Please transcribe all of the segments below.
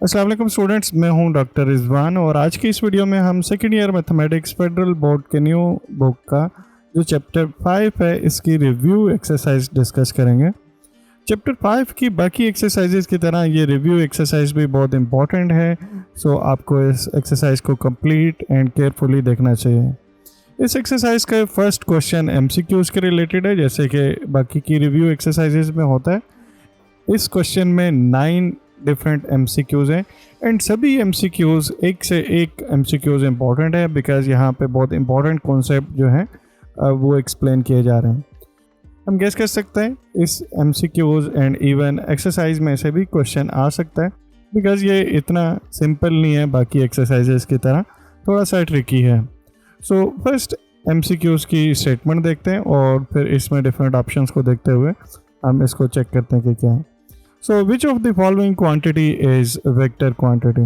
अस्सलाम वालेकुम स्टूडेंट्स, मैं हूं डॉक्टर रिजवान और आज की इस वीडियो में हम second year mathematics federal board के न्यू बुक का जो चैप्टर 5 है इसकी रिव्यू एक्सरसाइज डिस्कस करेंगे। चैप्टर 5 की बाकी एक्सरसाइजेज की तरह ये रिव्यू एक्सरसाइज भी बहुत इंपॉर्टेंट है, सो आपको इस एक्सरसाइज को कंप्लीट एंड केयरफुली देखना चाहिए। इस एक्सरसाइज का फर्स्ट क्वेश्चन एमसीक्यूज के रिलेटेड है, जैसे कि बाकी की रिव्यू एक्सरसाइजेज में होता है। इस क्वेश्चन में 9 डिफरेंट एमसीक्यूज हैं एंड सभी एमसीक्यूज एक से एक एमसीक्यूज इंपॉर्टेंट है बिकॉज यहाँ पे बहुत इंपॉर्टेंट कॉन्सेप्ट जो हैं वो एक्सप्लेन किए जा रहे हैं। हम गेस कर सकते हैं इस एमसीक्यूज एंड इवन एक्सरसाइज में से भी क्वेश्चन आ सकता है बिकॉज ये इतना सिंपल नहीं है, बाकी एक्सरसाइजेस की तरह थोड़ा सा ट्रिकी है। सो फर्स्ट एमसीक्यूज की स्टेटमेंट देखते हैं और फिर इसमें डिफरेंट ऑप्शंस को देखते हुए हम इसको चेक करते हैं कि क्या है। So which of the following quantity is vector quantity?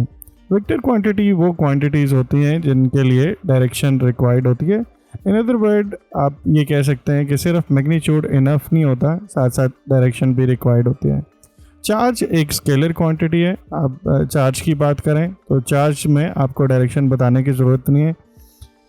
Vector quantity वो quantities होती हैं जिनके लिए डायरेक्शन रिक्वायर्ड होती है। इन अदर वर्ड आप ये कह सकते हैं कि सिर्फ मैग्नीट्यूड इनफ नहीं होता, साथ साथ डायरेक्शन भी रिक्वायर्ड होती है। चार्ज एक स्केलर क्वांटिटी है। आप चार्ज की बात करें तो चार्ज में आपको डायरेक्शन बताने की ज़रूरत नहीं है।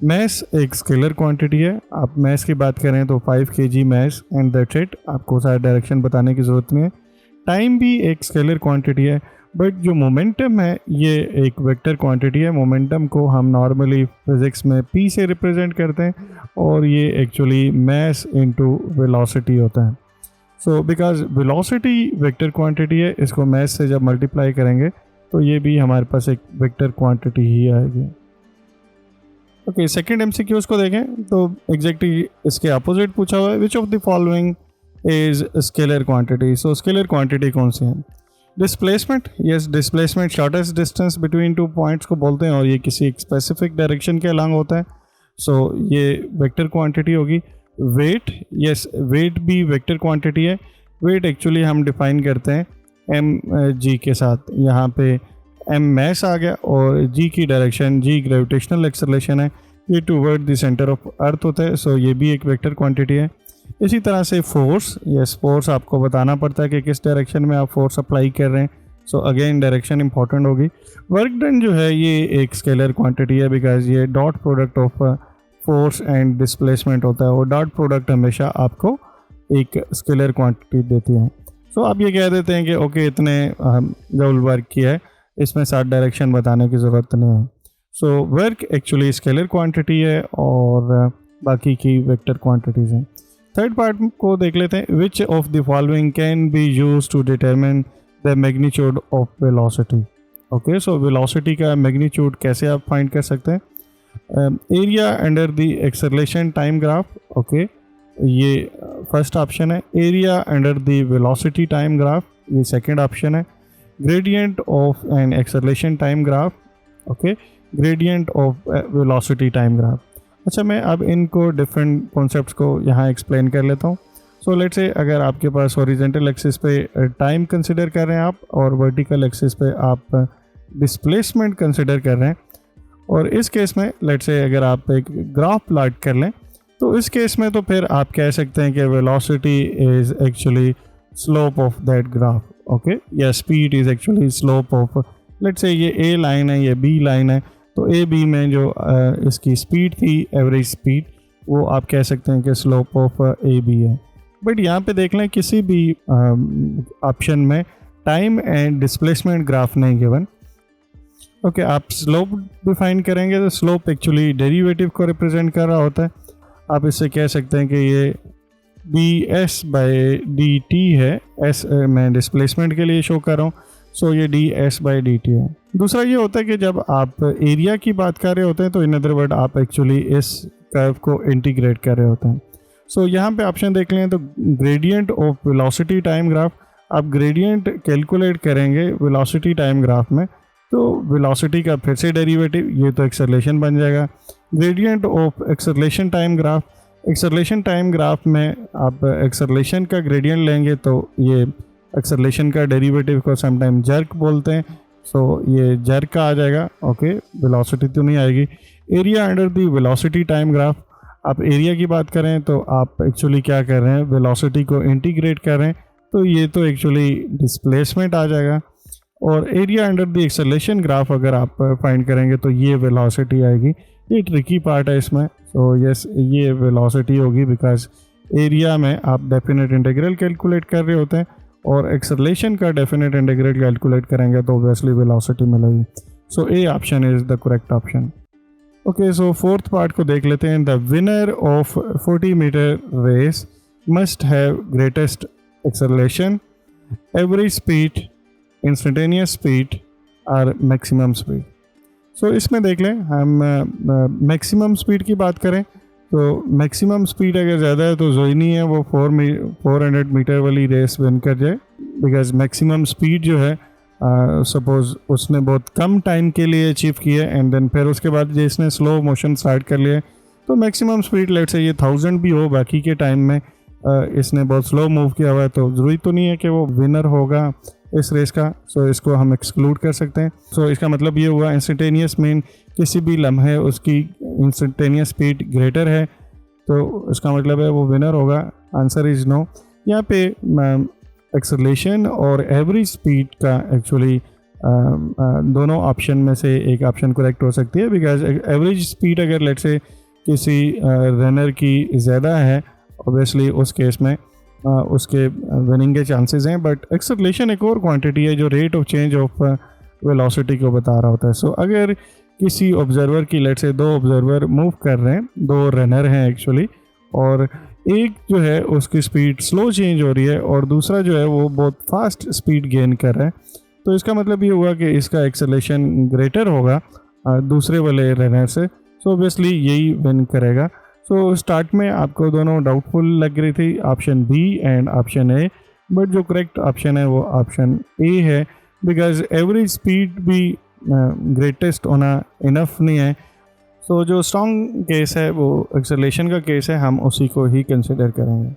मैस एक स्केलर क्वांटिटी है। आप मैस की बात करें तो 5 kg mass and that's it, आपको सारा डायरेक्शन बताने की ज़रूरत नहीं है। टाइम भी एक स्केलर क्वांटिटी है, बट जो मोमेंटम है ये एक वेक्टर क्वांटिटी है। मोमेंटम को हम नॉर्मली फिज़िक्स में p से रिप्रेजेंट करते हैं और ये एक्चुअली मास इनटू वेलोसिटी होता है। So because velocity vector quantity है, इसको मास से जब मल्टीप्लाई करेंगे तो ये भी हमारे पास एक वेक्टर क्वांटिटी ही आएगी। ओके, सेकेंड एमसीक्यूज को देखें तो एग्जैक्टली इसके अपोजिट पूछा हुआ है। विच of the following is scalar quantity? So scalar quantity कौन सी है? Displacement, yes, displacement shortest distance between 2 points को बोलते हैं और ये किसी एक स्पेसिफिक डायरेक्शन के अलॉन्ग होता है, सो ये वेक्टर क्वांटिटी होगी। वेट, यस, वेट भी वेक्टर क्वांटिटी है। वेट एक्चुअली हम डिफाइन करते हैं एम जी के साथ। यहाँ पे एम मैस आ गया और जी की डायरेक्शन, जी ग्रेविटेशनल एक्सेलरेशन है, ये toward the centre of earth होता है, सो ये भी एक वेक्टर क्वांटिटी है। इसी तरह से फोर्स, यस, फोर्स आपको बताना पड़ता है कि किस डायरेक्शन में आप फोर्स अप्लाई कर रहे हैं, सो अगेन डायरेक्शन इंपॉर्टेंट होगी। वर्क डन जो है ये एक स्केलर क्वांटिटी है बिकॉज ये dot product of force and displacement होता है और डॉट प्रोडक्ट हमेशा आपको एक स्केलर क्वांटिटी देती है। सो आप ये कह देते हैं कि ओके इतने जूल वर्क किया है, इसमें 7 डायरेक्शन बताने की ज़रूरत नहीं है। So work actually scalar quantity है और बाकी की वेक्टर क्वांटिटीज़ हैं। थर्ड पार्ट को देख लेते हैं। Which of the following can be use to determine the magnitude of velocity? Okay, so velocity का मैग्नीट्यूड कैसे आप फाइंड कर सकते हैं? Area under the acceleration time graph, okay, ये फर्स्ट ऑप्शन है। Area under the velocity time graph, ये second option है। Gradient of an acceleration time graph, okay, gradient of velocity time graph. अच्छा, मैं अब इनको डिफरेंट कॉन्सेप्ट्स को यहाँ एक्सप्लेन कर लेता हूँ। सो लेट्स से अगर आपके पास हॉरिजॉन्टल एक्सिस पे टाइम कंसिडर कर रहे हैं आप और वर्टिकल एक्सिस पे आप डिस्प्लेसमेंट कंसिडर कर रहे हैं, और इस केस में लेट्स से अगर आप एक ग्राफ प्लॉट कर लें तो इस केस में तो फिर आप कह सकते हैं कि velocity is actually slope of that graph, okay, या speed is actually slope of, let's say ये ए लाइन है, ये बी लाइन है, तो ए बी में जो इसकी स्पीड थी, एवरेज स्पीड, वो आप कह सकते हैं कि स्लोप ऑफ ए बी है। बट यहाँ पे देख लें किसी भी ऑप्शन में टाइम एंड डिस्प्लेसमेंट ग्राफ नहीं गिवन। ओके, आप स्लोप डिफाइन करेंगे तो स्लोप एक्चुअली डेरिवेटिव को रिप्रेजेंट कर रहा होता है। आप इससे कह सकते हैं कि ये D S by D T है, एस मैं डिस्प्लेसमेंट के लिए शो कर रहा हूँ, सो ये D S by D T है। दूसरा ये होता है कि जब आप एरिया की बात कर रहे होते हैं तो इन अदर वर्ड आप एक्चुअली इस कर्व को इंटीग्रेट कर रहे होते हैं। सो यहाँ पे ऑप्शन देख लें तो gradient of velocity time graph, आप ग्रेडियंट कैलकुलेट करेंगे वेलोसिटी टाइम ग्राफ में तो वेलोसिटी का फिर से डेरिवेटिव, ये तो एक्सेलरेशन बन जाएगा। Gradient of acceleration time graph, acceleration time graph में आप एक्सेलरेशन का ग्रेडियंट लेंगे तो ये एक्सेलरेशन का डेरिवेटिव को समटाइम जर्क बोलते हैं, सो ये जर्क का आ जाएगा, ओके, वेलोसिटी तो नहीं आएगी। Area under the velocity time graph, आप एरिया की बात करें तो आप एक्चुअली क्या कर रहे हैं, वेलोसिटी को इंटीग्रेट कर रहे हैं, तो ये तो एक्चुअली डिस्प्लेसमेंट आ जाएगा। और area under the acceleration graph अगर आप फाइंड करेंगे तो ये वेलोसिटी आएगी। ये ट्रिकी पार्ट है इसमें। तो यस, ये वेलोसिटी होगी बिकॉज एरिया में आप डेफिनेट इंटीग्रल कैलकुलेट कर रहे होते हैं और एक्सेलरेशन का डेफिनेट इंटीग्रल कैलकुलेट करेंगे तो ऑब्वियसली वेलोसिटी मिलेगी। So A option is the correct option. Okay, so fourth part को देख लेते हैं। The winner of 40 metre race must have greatest acceleration, average speed, instantaneous speed और मैक्सिमम स्पीड। सो इसमें देख लें, हम मैक्सिमम स्पीड की बात करें तो मैक्सिमम स्पीड अगर ज़्यादा है तो जोई नहीं है वो 400 मीटर वाली रेस विन कर जाए, बिकॉज मैक्सिमम स्पीड जो है सपोज उसने बहुत कम टाइम के लिए अचीव किया एंड देन फिर उसके बाद जिसने स्लो मोशन स्टार्ट कर लिया तो मैक्सिमम स्पीड लेट से ये 1000 भी हो, बाकी के टाइम में इसने बहुत स्लो मूव किया हुआ है तो ज़रूरी तो नहीं है कि वो विनर होगा इस रेस का। सो इसको हम एक्सक्लूड कर सकते हैं। सो इसका मतलब ये हुआ इंस्टेंटेनियस मीन किसी भी लम्हे उसकी इंस्टेंटेनियस स्पीड ग्रेटर है तो इसका मतलब है वो विनर होगा। Answer is no. यहाँ पे एक्सेलरेशन और एवरेज स्पीड का एक्चुअली दोनों ऑप्शन में से एक ऑप्शन करेक्ट हो सकती है, बिकॉज एवरेज स्पीड अगर लेट से किसी रनर की ज़्यादा है ऑब्वियसली उस केस में उसके विनिंग के चांसेस हैं, बट एक्सेलरेशन एक और क्वांटिटी है जो rate of change of velocity को बता रहा होता है। सो अगर किसी ऑब्जर्वर की लेट से 2 ऑब्जर्वर मूव कर रहे हैं, 2 रनर हैं एक्चुअली, और एक जो है उसकी स्पीड स्लो चेंज हो रही है और दूसरा जो है वो बहुत फास्ट स्पीड गेन कर रहा है, तो इसका मतलब ये हुआ कि इसका एक्सेलरेशन ग्रेटर होगा दूसरे वाले रनर से। सो ऑब्वियसली यही विन करेगा। सो स्टार्ट में आपको दोनों डाउटफुल लग रही थी, option B and option A, but जो करेक्ट ऑप्शन है वो ऑप्शन ए है, बिकॉज एवरेज स्पीड भी ग्रेटेस्ट होना इनफ नहीं है। सो जो स्ट्रॉन्ग केस है वो एक्सेलरेशन का केस है, हम उसी को ही कंसिडर करेंगे।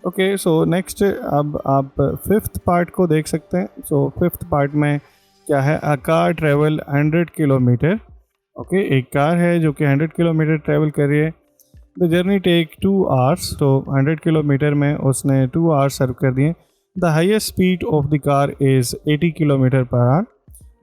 ओके, सो नेक्स्ट अब आप फिफ्थ पार्ट को देख सकते हैं। सो फिफ्थ पार्ट में क्या है, अ कार ट्रेवल 100 किलोमीटर। ओके, एक कार है जो कि 100 किलोमीटर ट्रेवल कर रही है। द जर्नी टेक 2 आवर्स, तो 100 किलोमीटर में उसने 2 आवर्स सर्व कर दिए। The highest speed of the car is 80 kilometre per hour.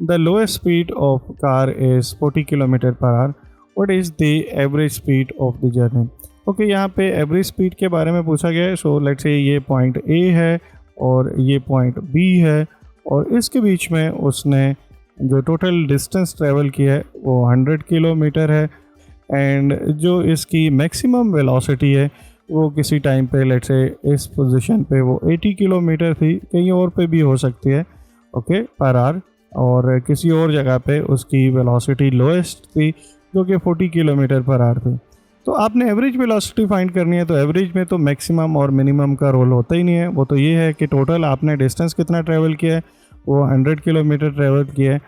The lowest speed of car is 40 kilometre per hour. What is the average speed of the journey. Okay, यहाँ पे average speed के बारे में पूछा गया है। सो लेट्स से ये point A है और ये पॉइंट बी है और इसके बीच में उसने जो टोटल डिस्टेंस ट्रेवल किया है वो 100 किलोमीटर है, एंड जो इसकी मैक्सिमम वेलोसिटी है वो किसी टाइम पे लेट से इस पोजीशन पे वो 80 किलोमीटर थी, कहीं और पे भी हो सकती है ओके पर आवर, और किसी और जगह पे उसकी वेलोसिटी लोएस्ट थी जो कि 40 किलोमीटर पर आवर थी। तो आपने एवरेज वेलोसिटी फाइंड करनी है, तो एवरेज में तो मैक्सिमम और मिनिमम का रोल होता ही नहीं है। वो तो ये है कि टोटल आपने डिस्टेंस कितना ट्रैवल किया है, वो 100 किलोमीटर ट्रैवल किया है,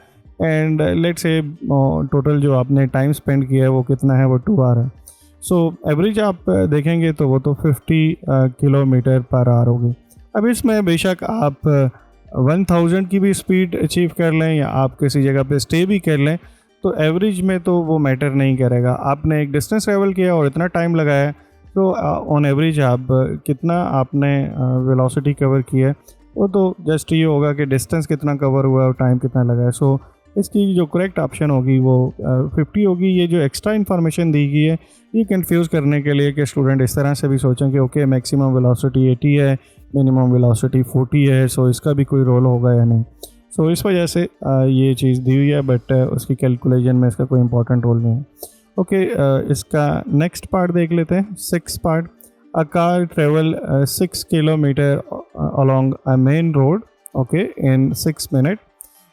एंड लेट्स से टोटल जो आपने टाइम स्पेंड किया है वो कितना है, वो 2 आवर है। सो एवरेज आप देखेंगे तो वो तो 50 किलोमीटर पर आवर होगी। अब इसमें बेशक आप 1000 की भी स्पीड अचीव कर लें या आप किसी जगह पे स्टे भी कर लें, तो एवरेज में तो वो मैटर नहीं करेगा। आपने एक डिस्टेंस ट्रैवल किया और इतना टाइम लगाया है, तो ऑन एवरेज आप कितना आपने वेलोसिटी कवर किया है, वो तो जस्ट ये होगा कि डिस्टेंस कितना कवर हुआ और टाइम कितना लगा है। सो इसकी जो करेक्ट ऑप्शन होगी वो 50 होगी। ये जो एक्स्ट्रा इन्फॉर्मेशन दी गई है ये कंफ्यूज करने के लिए कि स्टूडेंट इस तरह से भी सोचें कि ओके मैक्सिमम वेलोसिटी 80 है, मिनिमम वेलोसिटी 40 है, सो इसका भी कोई रोल होगा या नहीं। सो इस वजह से ये चीज़ दी हुई है, बट उसकी कैलकुलेशन में इसका कोई इंपॉर्टेंट रोल नहीं है। ओके, इसका नेक्स्ट पार्ट देख लेते हैं, 6 part. A car travel 6 kilometre along a main road okay in 6 minute.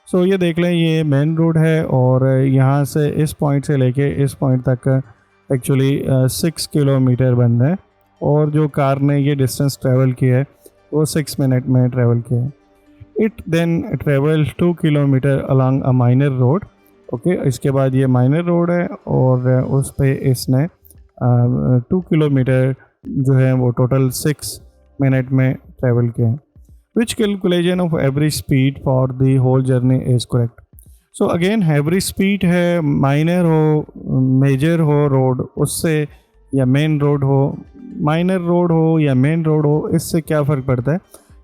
So ये देख लें, ये मेन रोड है और यहाँ से इस पॉइंट से लेके इस पॉइंट तक एक्चुअली 6 किलोमीटर बन रहे हैं, और जो कार ने ये डिस्टेंस ट्रैवल किया है वो 6 मिनट में ट्रैवल किया है। It then travel 2 kilometre along a minor road okay. इसके बाद ये माइनर रोड है और उस पे इसने 2 किलोमीटर जो है वो टोटल 6 मिनट में ट्रैवल किया है। Which calculation of average speed for the whole journey is correct? So again average speed है, माइनर हो मेजर हो रोड उससे या मेन रोड हो, माइनर रोड हो या मेन रोड हो, इससे क्या फ़र्क पड़ता है।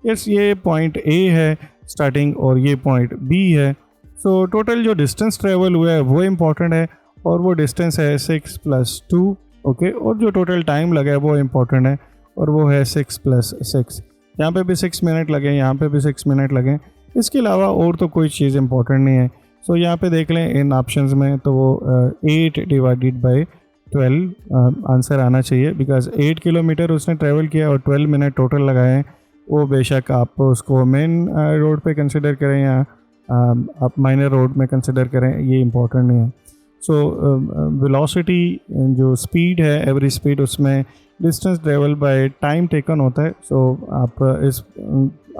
यस, ये पॉइंट ए है स्टार्टिंग और ये पॉइंट बी है। सो टोटल जो डिस्टेंस ट्रेवल हुआ है वो इम्पॉर्टेंट है और वो डिस्टेंस है 6 + 2। ओके, और जो टोटल टाइम लगा है वो इम्पॉर्टेंट है और वो है 6 + 6। यहाँ पे भी 6 मिनट लगे, यहाँ पे भी 6 मिनट लगे। इसके अलावा और तो कोई चीज़ इम्पॉर्टेंट नहीं है। सो यहाँ पे देख लें इन ऑप्शंस में तो वो 8 / 12 आंसर आना चाहिए, बिकॉज 8 किलोमीटर उसने ट्रैवल किया और 12 मिनट टोटल लगाए हैं। वो बेशक आप उसको मेन रोड पे कंसिडर करें या आप माइनर रोड में कंसिडर करें, ये इम्पोर्टेंट नहीं है। सो वेलोसिटी जो स्पीड है, एवरी स्पीड, उसमें distance travel by time taken होता है। सो आप इस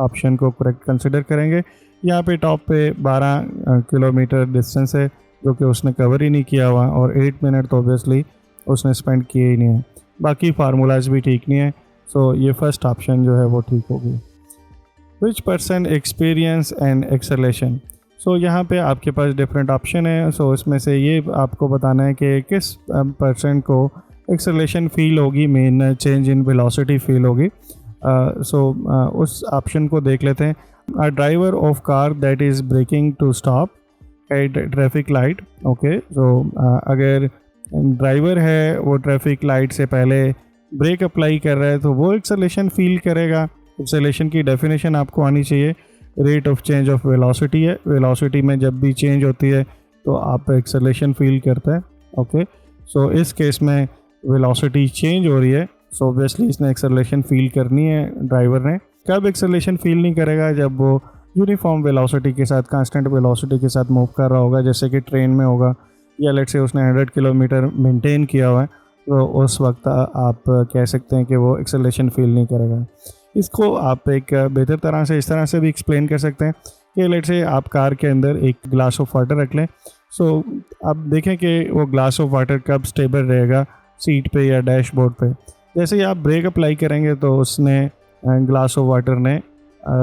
ऑप्शन को करेक्ट कंसिडर करेंगे। यहाँ पे टॉप पे 12 किलोमीटर डिस्टेंस है जो कि उसने कवर ही नहीं किया हुआ और 8 मिनट तो ऑब्वियसली उसने स्पेंड किए ही नहीं है। बाकी फार्मूलाज भी ठीक नहीं है। सो ये फर्स्ट ऑप्शन जो है वो ठीक होगी। Which person experience and acceleration. So यहाँ पे आपके पास डिफरेंट ऑप्शन है। सो इसमें से ये आपको बताना है कि किस पर्सन को एक्सेलेशन फील होगी, main change in velocity feel होगी। उस ऑप्शन को देख लेते हैं। A driver of car that is braking to stop at traffic light. Okay, so अगर ड्राइवर है वो ट्रैफिक लाइट से पहले ब्रेक अप्लाई कर रहा है तो वो एक्सेलेशन फील करेगा। एक्सेलेशन की डेफिनेशन आपको आनी चाहिए। Rate of change of velocity है, वेलोसिटी में जब भी चेंज होती है तो आप एक्सेलेशन फील करते हैं। ओके, सो इस केस में वेलोसिटी चेंज हो रही है, सो ऑब्वियसली इसने एक्सेलेशन फील करनी है ड्राइवर ने। कब एक्सेलेशन फील नहीं करेगा? जब वो यूनिफॉर्म वेलोसिटी के साथ, कांस्टेंट वेलोसिटी के साथ मूव कर रहा होगा, जैसे कि ट्रेन में होगा या लेट्स से उसने 100 किलोमीटर मेंटेन किया हुआ है, तो उस वक्त आप कह सकते हैं कि वो एक्सेलेशन फील नहीं करेगा। इसको आप एक बेहतर तरह से इस तरह से भी एक्सप्लेन कर सकते हैं कि लेट्स से आप कार के अंदर एक ग्लास ऑफ वाटर रख लें। सो आप देखें कि वो ग्लास ऑफ वाटर कब स्टेबल रहेगा, सीट पे या डैशबोर्ड पे। जैसे ही आप ब्रेक अप्लाई करेंगे तो उसने ग्लास ऑफ वाटर ने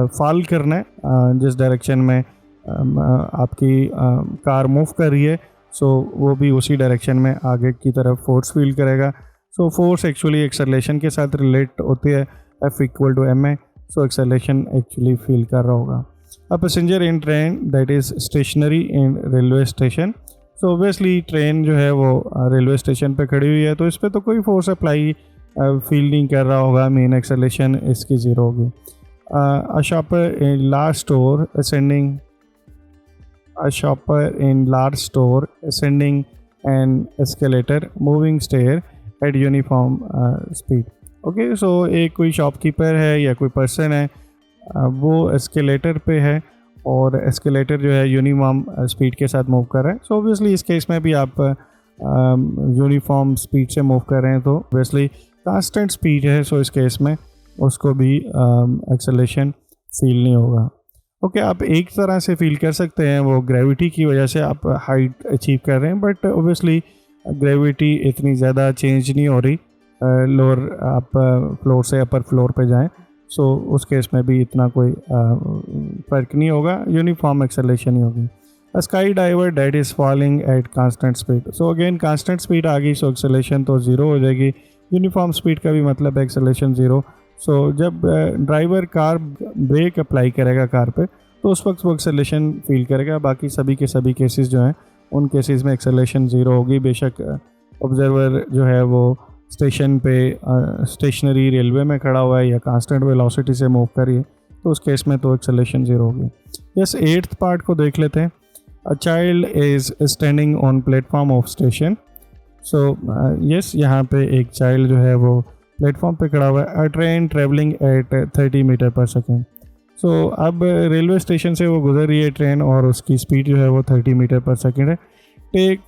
फॉल करना है जिस डायरेक्शन में आपकी कार मूव कर रही है। सो वो भी उसी डायरेक्शन में आगे की तरफ फोर्स फील करेगा। सो फोर्स एक्चुअली एक्सेलेरेशन के साथ रिलेट होती है, F = ma। So acceleration actually feel कर रहा होगा। A passenger in train that is stationary in railway station. So obviously train जो है वो रेलवे स्टेशन पे खड़ी हुई है तो इस पर तो कोई फोर्स अप्लाई फील नहीं कर रहा होगा, मेन एक्सेलेरेशन इसकी ज़ीरो होगी। A shopper in large store ascending A shopper in large store ascending an escalator moving stair at uniform speed। Okay, so एक कोई शॉपकीपर है या कोई पर्सन है वो एस्केलेटर पे है और एस्केलेटर जो है यूनिफॉर्म स्पीड के साथ मूव कर रहा है। सो ऑब्वियसली इस केस में भी आप यूनिफॉर्म स्पीड से मूव कर रहे हैं तो ऑब्वियसली कांस्टेंट स्पीड है। सो इस केस में उसको भी एक्सेलेरेशन फील नहीं होगा। ओके, आप एक तरह से फील कर सकते हैं, वो ग्रेविटी की वजह से आप हाइट अचीव कर रहे हैं, बट ऑब्वियसली ग्रेविटी इतनी ज़्यादा चेंज नहीं हो रही। लोअर आप फ्लोर से अपर फ्लोर पे जाएं, सो उस केस में भी इतना कोई फ़र्क नहीं होगा, यूनिफॉर्म एक्सेलेरेशन ही होगी। A skydiver that is falling at constant speed. So again constant speed आ गई, सो एक्सेलेरेशन तो ज़ीरो हो जाएगी। यूनिफॉर्म स्पीड का भी मतलब है एक्सेलेरेशन ज़ीरो। सो जब ड्राइवर कार ब्रेक अप्लाई करेगा कार पे तो उस वक्त वो एक्सेलेरेशन फील करेगा। बाकी सभी के सभी केसेस जो हैं उन केसेस में एक्सेलेरेशन ज़ीरो होगी। बेशक ऑब्जर्वर जो है वो स्टेशन पे स्टेशनरी रेलवे में खड़ा हुआ है या कांस्टेंट वेलोसिटी से मूव कर रही है तो उस केस में तो एक्सेलेरेशन ज़ीरो होगी। यस, 8th पार्ट को देख लेते हैं। A child is standing on platform of station. So yes, यहाँ पे एक चाइल्ड जो है वो प्लेटफॉर्म पे खड़ा हुआ है। A train travelling at 30 metre पर सेकेंड। सो अब रेलवे स्टेशन से वो गुजर रही है ट्रेन और उसकी स्पीड जो है वो 30 मीटर पर सेकेंड है। Take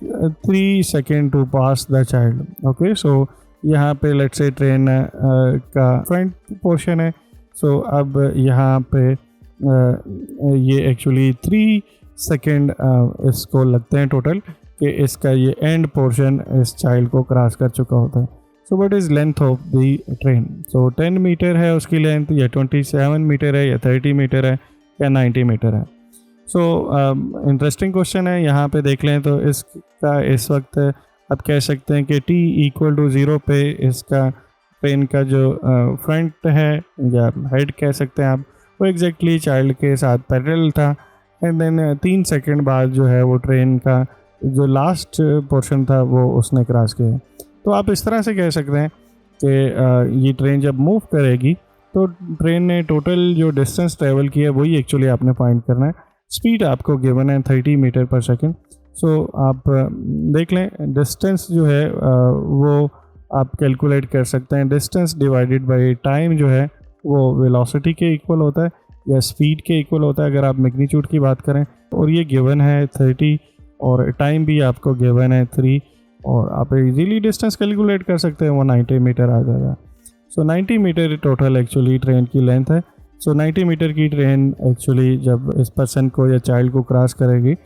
3 second to pass the child. Okay, so यहाँ पे लेट्स से ट्रेन का फ्रंट पोर्शन है। सो अब यहाँ पे ये एक्चुअली 3 सेकेंड इसको लगते हैं टोटल कि इसका ये एंड पोर्शन इस चाइल्ड को क्रॉस कर चुका होता है। So what is length of the train? So 10 metre है उसकी लेंथ, या 27 मीटर है, या 30 मीटर है, या 90 मीटर है। सो इंटरेस्टिंग क्वेश्चन है। यहाँ पे देख लें तो इसका इस वक्त आप कह सकते हैं कि t = 0 पे इसका ट्रेन का जो फ्रंट है या हेड कह सकते हैं आप, वो एग्जैक्टली चाइल्ड के साथ पैरेलल था। एंड देन 3 सेकंड बाद जो है वो ट्रेन का जो लास्ट पोर्शन था वो उसने क्रॉस किया। तो आप इस तरह से कह सकते हैं कि ये ट्रेन जब मूव करेगी तो ट्रेन ने टोटल जो डिस्टेंस ट्रेवल किया है वही एक्चुअली आपने फाइंड करना है। स्पीड आपको गिवन है 30 मीटर पर सेकंड। सो आप देख लें डिस्टेंस जो है वो आप कैलकुलेट कर सकते हैं। डिस्टेंस डिवाइडेड बाय टाइम जो है वो वेलोसिटी के इक्वल होता है या स्पीड के इक्वल होता है अगर आप मैग्नीट्यूड की बात करें। और ये गिवन है 30 और टाइम भी आपको गिवन है 3 और आप इजीली डिस्टेंस कैलकुलेट कर सकते हैं, वो 90 मीटर आ जाएगा। सो 90 मीटर टोटल एक्चुअली ट्रेन की लेंथ है। सो 90 मीटर की ट्रेन एक्चुअली जब इस पर्सन को या चाइल्ड को क्रॉस करेगी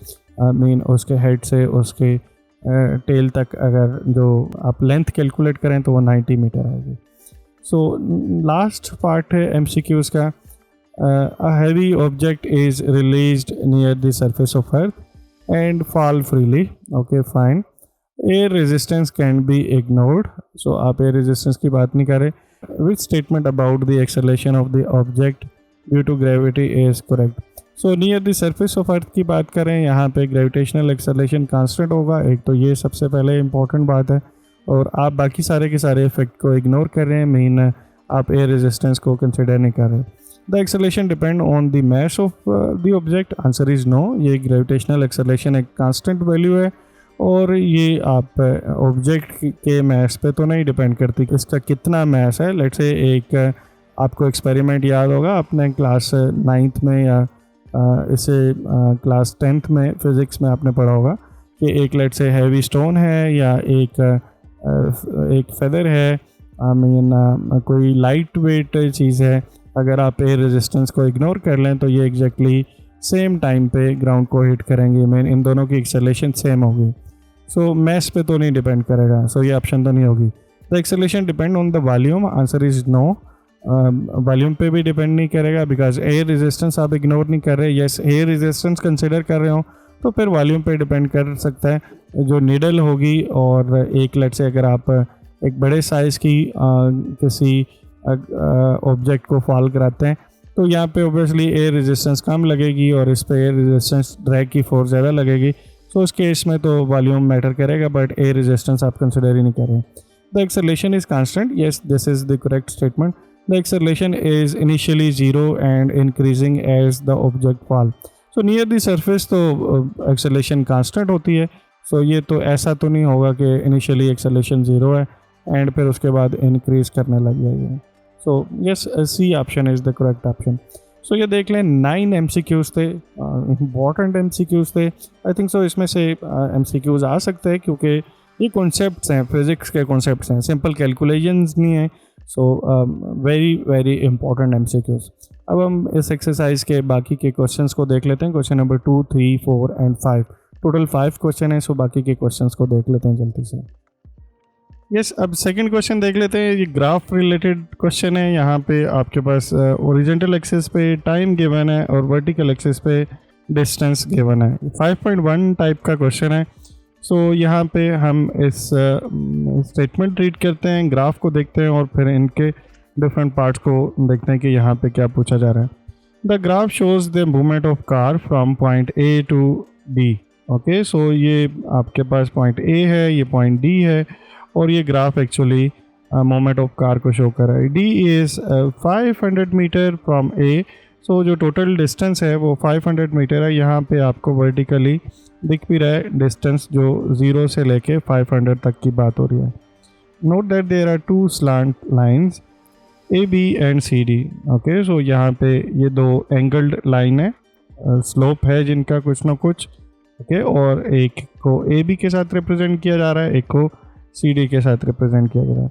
मीन उसके हेड से उसके टेल तक अगर जो आप लेंथ कैलकुलेट करें तो वो 90 मीटर आएगी। सो लास्ट पार्ट है MCQs का। A heavy object is released near the surface of earth and fall freely. Okay fine. Air resistance can be ignored. So आप एयर रेजिस्टेंस की बात नहीं कर रहे। Which statement about the acceleration of the object due to gravity is correct. So near the surface of earth की बात करें, यहाँ पे ग्रेविटेशनल एक्सेलरेशन कांस्टेंट होगा। एक तो ये सबसे पहले इंपॉर्टेंट बात है और आप बाकी सारे के सारे इफेक्ट को इग्नोर कर रहे हैं। मीन आप एयर रेजिस्टेंस को कंसिडर नहीं कर रहे। The acceleration depend on the mass of the object. Answer is no. ये ग्रेविटेशनल एक्सेलरेशन एक कांस्टेंट वैल्यू है और ये आप ऑब्जेक्ट के मास पे तो नहीं डिपेंड करती कि इसका कितना मास है। लेट्स से एक आपको एक्सपेरिमेंट याद होगा अपने क्लास 9th में या इसे क्लास 10th में फिज़िक्स में आपने पढ़ा होगा कि एक लेट्स से हैवी स्टोन है या एक फेदर है, आई मीन कोई लाइट वेट चीज़ है। अगर आप एयर रेजिस्टेंस को इग्नोर कर लें तो ये एग्जैक्टली सेम टाइम पे ग्राउंड को हिट करेंगे। मीन इन दोनों की एक्सेलरेशन सेम होगी। सो मैस पे तो नहीं डिपेंड करेगा। सो ये ऑप्शन तो नहीं होगी। The acceleration depend on the volume. Answer is no. Volume पे भी डिपेंड नहीं करेगा बिकॉज एयर रेजिस्टेंस आप इग्नोर नहीं कर रहे। यस एयर रेजिस्टेंस कंसिडर कर रहे हो तो फिर वॉल्यूम पे डिपेंड कर सकता है। जो नीडल होगी और एक लेट से अगर आप एक बड़े साइज़ की किसी ऑब्जेक्ट को फॉल कराते हैं तो यहाँ पे ऑब्वियसली एयर रेजिस्टेंस कम लगेगी और इस पे एयर रेजिस्टेंस ड्रैग की फोर्स ज़्यादा लगेगी। सो उस केस में तो वॉल्यूम मैटर करेगा बट एयर रेजिस्टेंस आप कंसिडर ही नहीं कर रहे। The acceleration is constant. Yes this is the correct statement. The acceleration is initially 0 and increasing as the object fall. So near the surface तो acceleration constant होती है। So ये तो ऐसा तो नहीं होगा कि initially acceleration 0 है and फिर उसके बाद increase करने लग जाएगी। So yes, C option is the correct option. So ये देख लें 9 MCQs थे, important MCQs थे। I think so इसमें से MCQs आ सकते हैं क्योंकि ये कॉन्सेप्ट्स हैं, फिज़िक्स के कॉन्सेप्ट्स हैं, सिंपल कैलकुलेशंस नहीं है। So very very important MCQs। अब हम इस एक्सरसाइज के बाकी के क्वेश्चंस को देख लेते हैं। Question number 2, 3, 4 and 5। Total 5 question है। सो बाकी के क्वेश्चंस को देख लेते हैं जल्दी से। यस अब सेकंड क्वेश्चन देख लेते हैं। ये ग्राफ रिलेटेड क्वेश्चन है। यहाँ पे आपके पास ओरिजेंटल एक्सिस पे टाइम गिवन है और वर्टिकल एक्सिस पे डिस्टेंस गिवन है। 5.1 टाइप का क्वेश्चन है। सो यहाँ पे हम इस स्टेटमेंट रीड करते हैं, ग्राफ को देखते हैं और फिर इनके डिफरेंट पार्ट्स को देखते हैं कि यहाँ पे क्या पूछा जा रहा है। The graph shows the movement of car from point A to D। Okay so ये आपके पास पॉइंट A है, ये पॉइंट D है और ये graph actually movement of car को शो कर रहा है। D is 500 metre from A। So जो टोटल डिस्टेंस है वो 500 मीटर है। यहाँ पे आपको वर्टिकली दिख भी रहा है डिस्टेंस जो 0 से लेके 500 तक की बात हो रही है। Note that there are 2 slant lines AB and CD। Okay so यहाँ पे ये 2 एंगल्ड लाइन है, स्लोप है जिनका कुछ ना कुछ। ओके और एक को AB के साथ रिप्रेजेंट किया जा रहा है, एक को CD के साथ रिप्रेजेंट किया जा रहा है।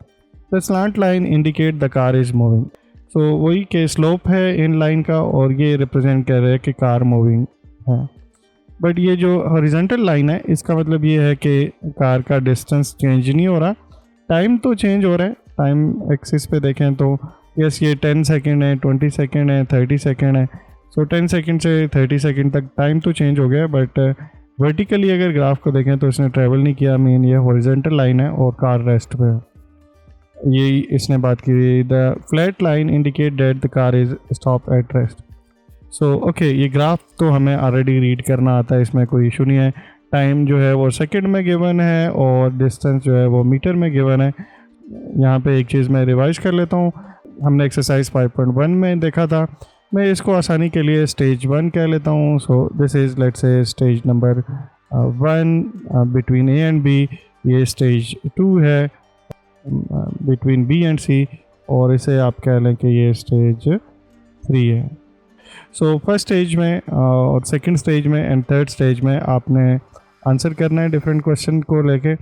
The slant line indicate the car is moving. So वही के स्लोप है इन लाइन का और ये रिप्रेजेंट कर रहे हैं कि कार मूविंग है। बट ये जो हॉरिजॉन्टल लाइन है इसका मतलब ये है कि कार का डिस्टेंस चेंज नहीं हो रहा, टाइम तो चेंज हो रहा है। टाइम एक्सिस पे देखें तो यस ये 10 सेकेंड है, 20 सेकेंड है, 30 सेकेंड है। सो 10 सेकेंड से 30 सेकेंड तक टाइम तो चेंज हो गया बट वर्टिकली अगर ग्राफ को देखें तो इसने ट्रैवल नहीं किया। मीन ये हॉरिजॉन्टल लाइन है और कार रेस्ट पे है, यही इसने बात की। The flat line indicate that the car is stop at rest. So okay, ये ग्राफ तो हमें ऑलरेडी रीड करना आता है, इसमें कोई इशू नहीं है। टाइम जो है वो सेकंड में गिवन है और डिस्टेंस जो है वो मीटर में गिवन है। यहाँ पे एक चीज़ मैं रिवाइज कर लेता हूँ, हमने एक्सरसाइज 5.1 में देखा था, मैं इसको आसानी के लिए स्टेज 1 कह लेता हूँ। So this is let's say stage number 1 between A and B, ये स्टेज 2 है बिटवीन बी एंड सी, और इसे आप कह लें कि ये स्टेज 3 है। सो फर्स्ट स्टेज में और सेकंड स्टेज में एंड थर्ड स्टेज में आपने आंसर करना है डिफरेंट क्वेश्चन को लेके।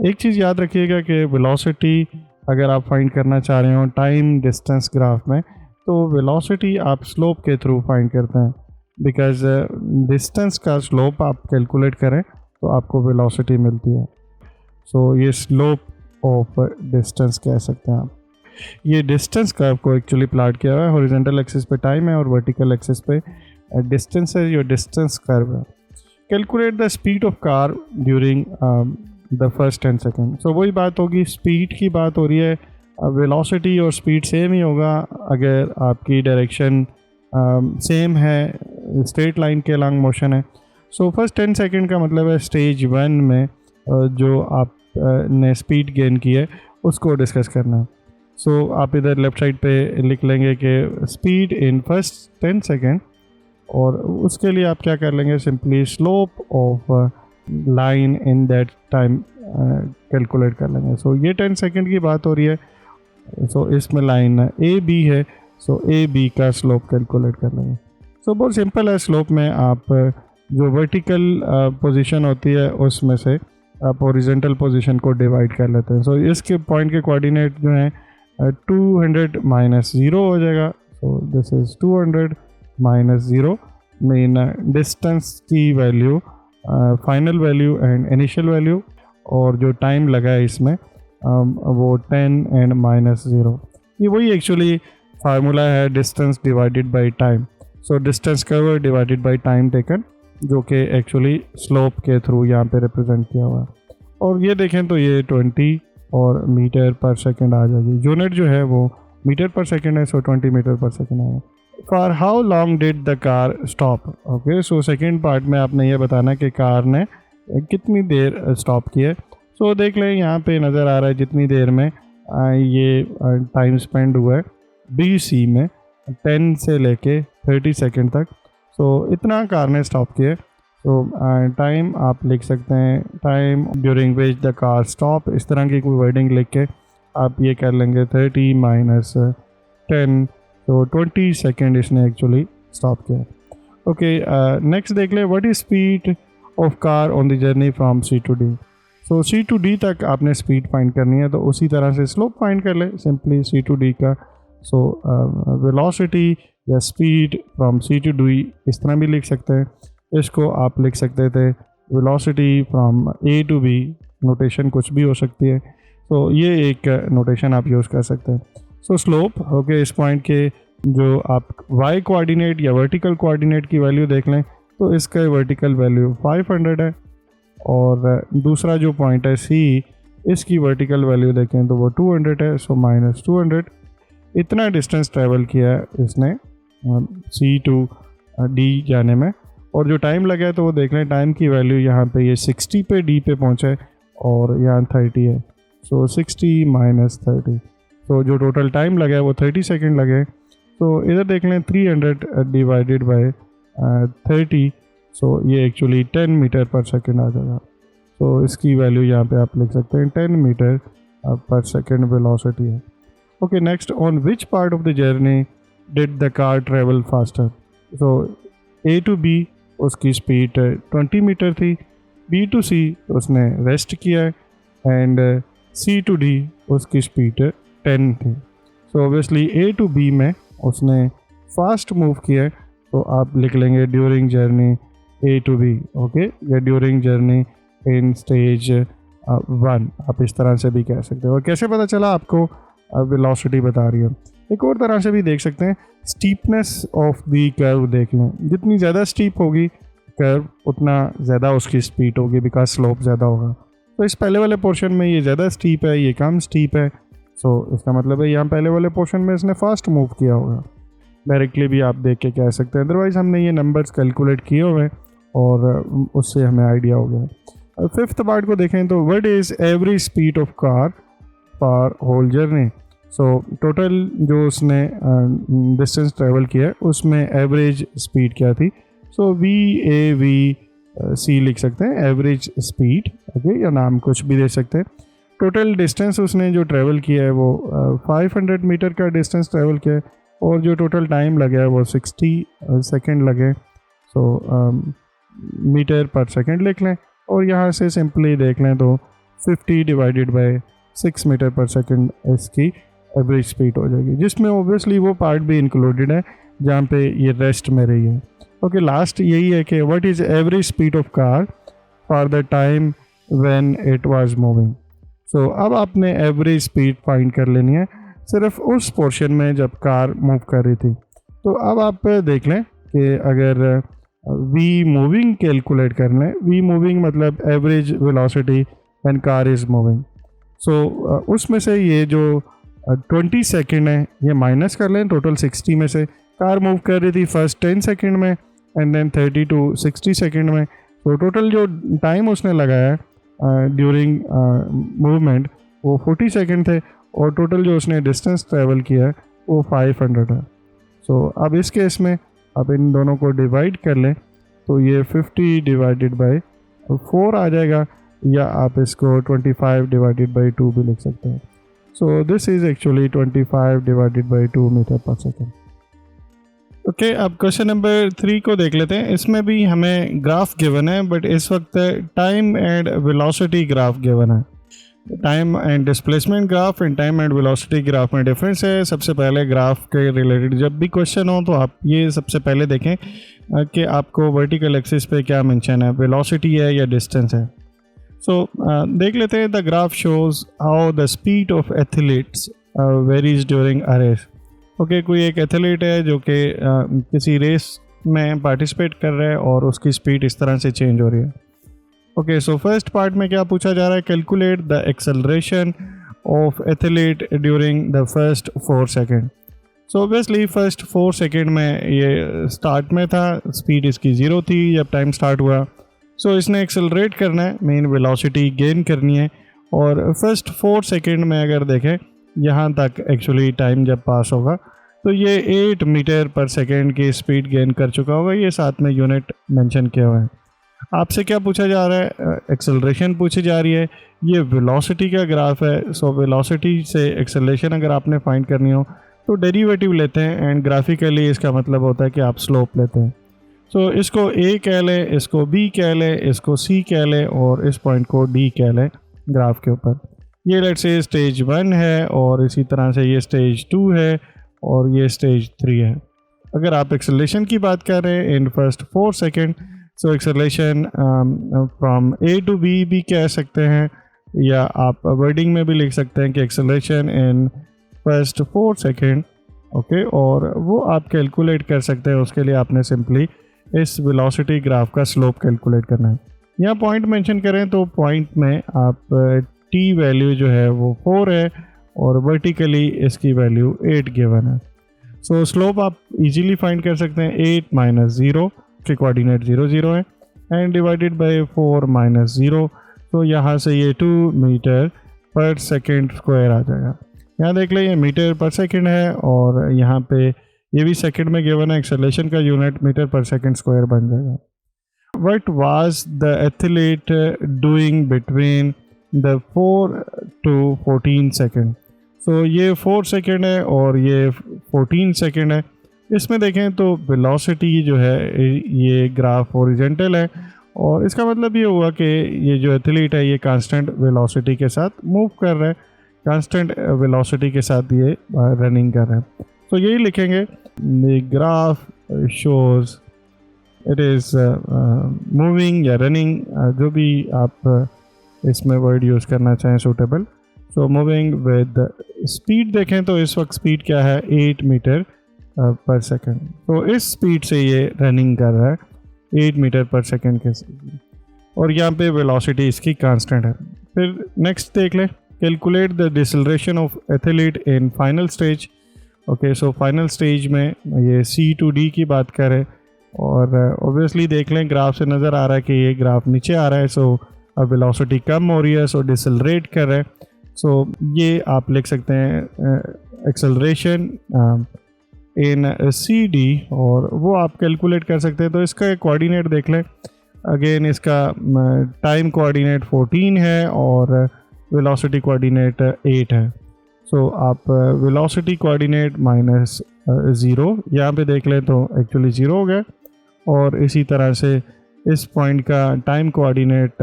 एक चीज़ याद रखिएगा कि वेलोसिटी अगर आप फाइंड करना चाह रहे हो टाइम डिस्टेंस ग्राफ में, तो वेलोसिटी आप स्लोप के थ्रू फाइंड करते हैं, बिकॉज डिस्टेंस का स्लोप आप कैलकुलेट करें तो आपको वेलोसिटी मिलती है। सो ये स्लोप ऑफ डिस्टेंस कह सकते हैं आप। ये डिस्टेंस कर्व को एक्चुअली प्लॉट किया हुआ है, हॉरिजॉन्टल एक्सिस पे टाइम है और वर्टिकल एक्सिस पे डिस्टेंस है, ये डिस्टेंस कर्व है। Calculate the speed of car during the first 10 second. So वही बात होगी, स्पीड की बात हो रही है, वेलोसिटी और स्पीड सेम ही होगा अगर आपकी डायरेक्शन सेम है, स्ट्रेट लाइन के अलॉन्ग मोशन है। सो फर्स्ट 10 सेकेंड का मतलब है स्टेज 1 में जो आप ने स्पीड गेन की है उसको डिस्कस करना है। सो आप इधर लेफ्ट साइड पे लिख लेंगे कि स्पीड इन फर्स्ट 10 सेकेंड, और उसके लिए आप क्या कर लेंगे, simply slope of line in that time calculate कर लेंगे। सो ये 10 सेकेंड की बात हो रही है, सो इसमें लाइन ए बी है, सो ए बी का स्लोप कैलकुलेट कर लेंगे। सो बहुत सिंपल है, स्लोप में आप जो वर्टिकल पोजीशन होती है उसमें से आप हॉरिजॉन्टल पोजीशन को डिवाइड कर लेते हैं। सो इसके पॉइंट के कोऑर्डिनेट जो हैं 200 माइनस 0 हो जाएगा। So this is 200 minus 0 mean distance की value, final value and initial value, और जो टाइम लगा है इसमें वो 10 एंड माइनस 0। ये वही एक्चुअली फार्मूला है distance divided by time. So distance cover divided by time taken, जो कि एक्चुअली स्लोप के थ्रू यहाँ पे रिप्रेजेंट किया हुआ है। और ये देखें तो ये 20 और मीटर पर सेकेंड आ जाएगी, यूनिट जो है वो मीटर पर सेकेंड है, सो 20 मीटर पर सेकेंड आएगा। For how long did the car stop. Okay, so second part में आपने ये बताना कि कार ने कितनी देर स्टॉप की है। सो देख लें यहाँ पे नज़र आ रहा है जितनी देर में ये टाइम स्पेंड हुआ है बी सी में 10 से लेके 30 सेकेंड तक। सो इतना कार ने स्टॉप किया। सो टाइम आप लिख सकते हैं time during which the car stop, इस तरह की कोई वर्डिंग लिख के आप ये कर लेंगे 30 माइनस 10, तो 20 सेकेंड इसने एक्चुअली स्टॉप किया। ओके, नेक्स्ट देख ले, what is speed of car on the journey from C to D. So C to D तक आपने स्पीड फाइंड करनी है, तो उसी तरह से स्लोप फाइंड कर ले सिंपली सी टू डी का। सो वेलोसिटी या speed from C to D इस तरह भी लिख सकते हैं। इसको आप लिख सकते थे velocity from A to B, notation कुछ भी हो सकती है। तो ये एक नोटेशन आप यूज़ कर सकते हैं। सो स्लोप ओके, इस पॉइंट के जो आप वाई कोऑर्डिनेट या वर्टिकल कोऑर्डिनेट की वैल्यू देख लें तो इसका वर्टिकल वैल्यू 500 है, और दूसरा जो पॉइंट है सी, इसकी वर्टिकल वैल्यू देखें तो वो 200 है, सो माइनस 200। इतना डिस्टेंस ट्रैवल किया है इसने सी टू डी जाने में, और जो टाइम लगा है तो वो देख लें, टाइम की वैल्यू यहाँ पे ये 60 पे डी पे पहुँचा है और यहाँ 30 है। सो 60 माइनस 30, तो जो टोटल टाइम लगा है वो 30 सेकेंड लगे। तो इधर देख लें 300 डिवाइडेड बाय 30, सो ये एक्चुअली 10 मीटर पर सेकेंड आ जाएगा। तो इसकी वैल्यू यहाँ पे आप लिख सकते हैं 10 मीटर पर सेकेंड वेलोसिटी है। Okay, next, on which part of the journey did the car travel faster. So A to B उसकी स्पीड 20 मीटर थी, बी टू सी उसने रेस्ट किया है, एंड सी टू डी उसकी स्पीड 10 थी। So obviously A to B में उसने fast move किया है, तो आप लिख लेंगे during journey A to B, okay, या ड्यूरिंग जर्नी इन स्टेज 1, आप इस तरह से भी कह सकते हो। और कैसे पता चला आपको वेलोसिटी बता रही है? एक और तरह से भी देख सकते हैं, स्टीपनेस ऑफ दी कर्व देख लें, जितनी ज़्यादा स्टीप होगी कर्व उतना ज़्यादा उसकी स्पीड होगी, बिकॉज स्लोप ज़्यादा होगा। तो इस पहले वाले पोर्शन में ये ज़्यादा स्टीप है, ये कम स्टीप है, सो इसका मतलब है यहाँ पहले वाले पोर्शन में इसने फास्ट मूव किया होगा। डायरेक्टली भी आप देख के कह सकते हैं, अदरवाइज़ हमने ये नंबर्स कैलकुलेट किए हुए हैं और उससे हमें आइडिया हो गया। फिफ्थ पार्ट को देखें तो what is average speed of car for whole journey. So total जो उसने डिस्टेंस ट्रेवल किया है उसमें एवरेज स्पीड क्या थी। सो VAVC लिख सकते हैं, एवरेज स्पीड, ओके, या नाम कुछ भी दे सकते हैं। टोटल डिस्टेंस उसने जो ट्रैवल किया है वो 500 मीटर का डिस्टेंस ट्रैवल किया है और जो टोटल टाइम लगा है वो 60 सेकेंड लगे। सो मीटर पर सेकेंड लिख लें और यहाँ से सिंपली देख लें तो 50 डिवाइडेड बाय 6 मीटर पर सेकेंड इसकी एवरेज स्पीड हो जाएगी, जिसमें ओबियसली वो पार्ट भी इंक्लूडेड है जहाँ पे ये रेस्ट में रही है। ओके, लास्ट यही है कि what is average speed of car for the time when it was moving. So अब आपने एवरेज स्पीड फाइंड कर लेनी है सिर्फ उस पोर्शन में जब कार मूव कर रही थी। तो अब आप देख लें कि अगर V मूविंग कैलकुलेट कर लें, V मूविंग मतलब average velocity when car is moving. So उसमें से ये जो 20 सेकेंड है ये माइनस कर लें टोटल 60 में से। कार मूव कर रही थी फर्स्ट 10 सेकेंड में एंड देन 30 to 60 सेकेंड में। तो टोटल जो टाइम उसने लगाया ड्यूरिंग मूवमेंट वो 40 सेकेंड थे और टोटल जो उसने डिस्टेंस ट्रैवल किया है वो 500 है। सो अब इस केस में आप इन दोनों को डिवाइड कर लें तो ये 50 डिवाइडेड बाय 4 आ जाएगा, या आप इसको 25 डिवाइडेड बाय 2 भी लिख सकते हैं। So this is actually 25 divided by 2 metre पर सेकेंड। ओके, अब क्वेश्चन नंबर 3 को देख लेते हैं। इसमें भी हमें ग्राफ गिवन है, बट इस वक्त time and velocity graph given है। Time and displacement graph and time and velocity graph में डिफरेंस है। सबसे पहले ग्राफ के रिलेटेड जब भी क्वेश्चन हो तो आप ये सबसे पहले देखें कि आपको वर्टिकल एक्सिस पे क्या मेंशन है, वेलोसिटी है या डिस्टेंस है। सो देख लेते हैं। The graph shows how the speed of athletes varies during a race. Okay, कोई एक एथलीट है जो कि किसी रेस में पार्टिसिपेट कर रहा है और उसकी स्पीड इस तरह से चेंज हो रही है। ओके, सो फर्स्ट पार्ट में क्या पूछा जा रहा है, calculate the acceleration of athlete during the first 4 second. So obviously first 4 second में ये स्टार्ट में था, स्पीड इसकी 0 थी जब टाइम स्टार्ट हुआ। सो इसने एक्सेलरेट करना है, मेन वेलोसिटी गेन करनी है और फर्स्ट 4 सेकेंड में अगर देखें यहाँ तक एक्चुअली टाइम जब पास होगा तो ये 8 मीटर पर सेकेंड की स्पीड गेन कर चुका होगा। ये साथ में यूनिट मेंशन किया हुआ है। आपसे क्या पूछा जा रहा है, एक्सेलरेशन पूछी जा रही है, ये वेलोसिटी का ग्राफ है। सो वेलोसिटी से एक्सेलरेशन अगर आपने फाइंड करनी हो तो डेरिवेटिव लेते हैं एंड ग्राफिकली इसका मतलब होता है कि आप स्लोप लेते हैं। सो इसको A कह लें, इसको B कह लें, इसको C कह लें और इस पॉइंट को D कह लें ग्राफ के ऊपर। ये लेट्स से स्टेज 1 है और इसी तरह से ये स्टेज 2 है और ये स्टेज 3 है। अगर आप एक्सेलरेशन की बात कर रहे हैं in first 4 second, so acceleration from A to B भी कह सकते हैं, या आप वर्डिंग में भी लिख सकते हैं कि acceleration in first 4 second. Okay, और वो आप कैलकुलेट कर सकते हैं। उसके लिए आपने सिंपली इस वेलोसिटी ग्राफ का स्लोप कैलकुलेट करना है। यहाँ पॉइंट मेंशन करें तो पॉइंट में आप T वैल्यू जो है वो 4 है और वर्टिकली इसकी वैल्यू 8 गिवन है। सो स्लोप आप इजीली फाइंड कर सकते हैं। 8 माइनस 0 के कोऑर्डिनेट 0 0 है एंड डिवाइडेड बाय 4 माइनस 0। तो यहाँ से ये 2 मीटर पर सेकेंड स्क्वायर आ जाएगा। यहाँ देख लें ये मीटर पर सेकेंड है और यहाँ पे ये भी सेकेंड में गिवन है। एक्सेलरेशन का यूनिट मीटर पर सेकेंड स्क्वायर बन जाएगा। What was the athlete doing between the 4 to 14 सेकेंड। सो ये 4 सेकेंड है और ये 14 सेकेंड है। इसमें देखें तो वेलोसिटी जो है ये ग्राफ हॉरिजॉन्टल है और इसका मतलब ये हुआ कि ये जो एथलीट है ये कांस्टेंट वेलोसिटी के साथ मूव कर रहा है, कांस्टेंट वेलोसिटी के साथ ये रनिंग कर रहे हैं। तो यही लिखेंगे, the graph shows it is moving या रनिंग, जो भी आप इसमें वर्ड यूज़ करना चाहें suitable. So moving with speed देखें तो इस वक्त स्पीड क्या है, 8 मीटर पर सेकेंड। तो इस स्पीड से ये रनिंग कर रहा है 8 मीटर पर सेकेंड के, और यहाँ पे वेलोसिटी इसकी कांस्टेंट है। फिर नेक्स्ट देख लें, calculate the deceleration of athlete in final stage. Okay, so final stage में ये C to D की बात करें और ऑब्वियसली देख लें ग्राफ से नज़र आ रहा है कि ये ग्राफ नीचे आ रहा है, सो अब वेलोसिटी कम हो रही है, सो डिसलरेट कर रहा है। सो ये आप लिख सकते हैं एक्सेलरेशन इन CD और वो आप कैलकुलेट कर सकते हैं। तो इसका कोऑर्डिनेट देख लें, अगेन इसका टाइम कोऑर्डिनेट 14 है और वेलोसिटी कोऑर्डिनेट 8 है। सो आप वेलोसिटी कोऑर्डिनेट -0 यहाँ पे देख लें तो एक्चुअली 0 हो गया, और इसी तरह से इस पॉइंट का टाइम कोऑर्डिनेट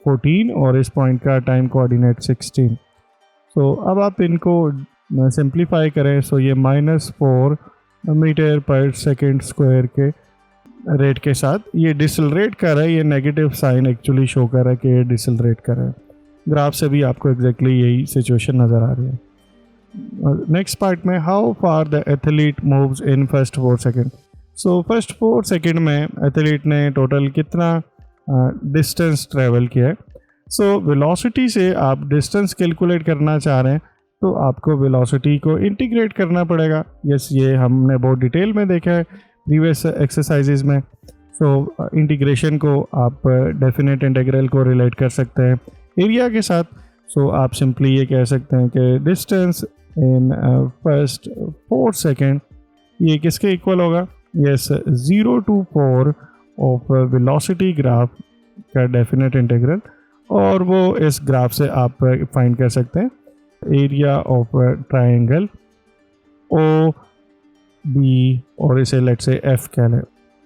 14 और इस पॉइंट का टाइम कोऑर्डिनेट 16। सो अब आप इनको सिंप्लीफाई करें, सो ये -4 मीटर पर सेकेंड स्क्वायर के रेट के साथ ये डिसलरेट कर रहा है। ये नेगेटिव साइन एक्चुअली शो कर रहा है कि ये डिसलरेट कर रहा है। ग्राफ से भी आपको एग्जैक्टली यही सिचुएशन नज़र आ रही है। नेक्स्ट पार्ट में, how far the athlete moves in first 4 second. So first 4 second में एथलीट ने टोटल कितना डिस्टेंस ट्रेवल किया है। सो वेलोसिटी से आप डिस्टेंस कैलकुलेट करना चाह रहे हैं तो आपको वेलोसिटी को इंटीग्रेट करना पड़ेगा। यस, ये हमने बहुत डिटेल में देखा है प्रीवियस एक्सरसाइजेज में। सो इंटीग्रेशन को आप डेफिनेट इंटीग्रल को रिलेट कर सकते हैं एरिया के साथ। सो आप सिंपली ये कह सकते हैं कि डिस्टेंस इन फर्स्ट 4 सेकेंड ये किसके इक्वल होगा। Yes, 0 to 4 of velocity graph का डेफिनेट इंटीग्रल, और वो इस ग्राफ से आप फाइंड कर सकते हैं area of triangle O B, और इसे लेट से F कह लें।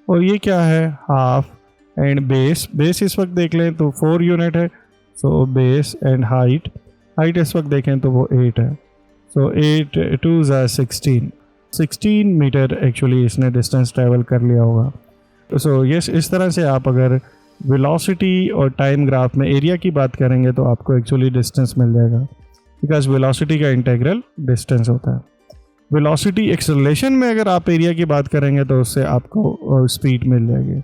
और ये क्या है, हाफ एंड बेस इस वक्त देख लें तो 4 यूनिट है। सो बेस एंड हाइट इस वक्त देखें तो वो 8 है। सो 8 2 16 मीटर एक्चुअली इसने डिस्टेंस ट्रैवल कर लिया होगा। सो यस, इस तरह से आप अगर वेलोसिटी और टाइम ग्राफ में एरिया की बात करेंगे तो आपको एक्चुअली डिस्टेंस मिल जाएगा, बिकॉज वेलोसिटी का इंटीग्रल डिस्टेंस होता है। वेलोसिटी एक्सेलरेशन में अगर आप एरिया की बात करेंगे तो उससे आपको स्पीड मिल जाएगी।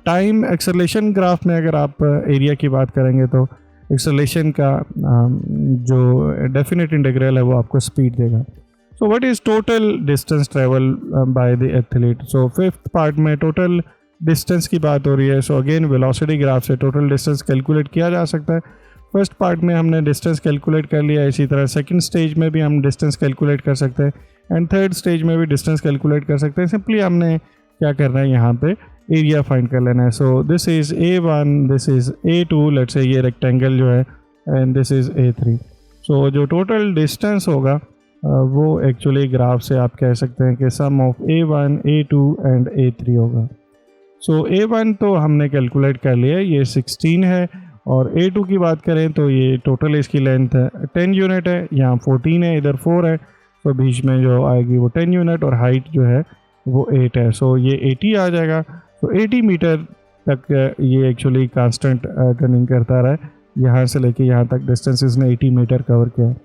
टाइम एक्सेलरेशन ग्राफ में अगर आप एरिया की बात करेंगे तो एक्सेलरेशन का जो डेफिनेट इंटीग्रल है वो आपको स्पीड देगा। सो what is total distance travel by the athlete. So fifth part में टोटल डिस्टेंस की बात हो रही है। सो अगेन वेलोसिटी ग्राफ से टोटल डिस्टेंस कैलकुलेट किया जा सकता है। फर्स्ट पार्ट में हमने डिस्टेंस कैलकुलेट कर लिया, इसी तरह सेकंड स्टेज में भी हम डिस्टेंस कैलकुलेट कर सकते हैं एंड थर्ड स्टेज में भी डिस्टेंस कैलकुलेट कर सकते हैं। सिंपली हमने क्या करना है, यहाँ पे एरिया फाइंड कर लेना है। सो this is A1, this is A2, let's say ये रेक्टेंगल जो है, एंड दिस इज़ A3। सो जो टोटल डिस्टेंस होगा वो एक्चुअली ग्राफ से आप कह सकते हैं कि सम of A1, A2 and A3 होगा। सो A1 तो हमने कैलकुलेट कर लिया, ये 16 है, और A2 की बात करें तो ये टोटल इसकी लेंथ 10 यूनिट है, यहाँ 14 है, इधर 4 है, तो बीच में जो आएगी वो 10 यूनिट, और हाइट जो है वो 8 है। सो ये 80 आ जाएगा। तो 80 मीटर तक ये एक्चुअली कांस्टेंट रनिंग करता रहा है, यहाँ से लेके यहाँ तक डिस्टेंस इसने 80 मीटर कवर किया है।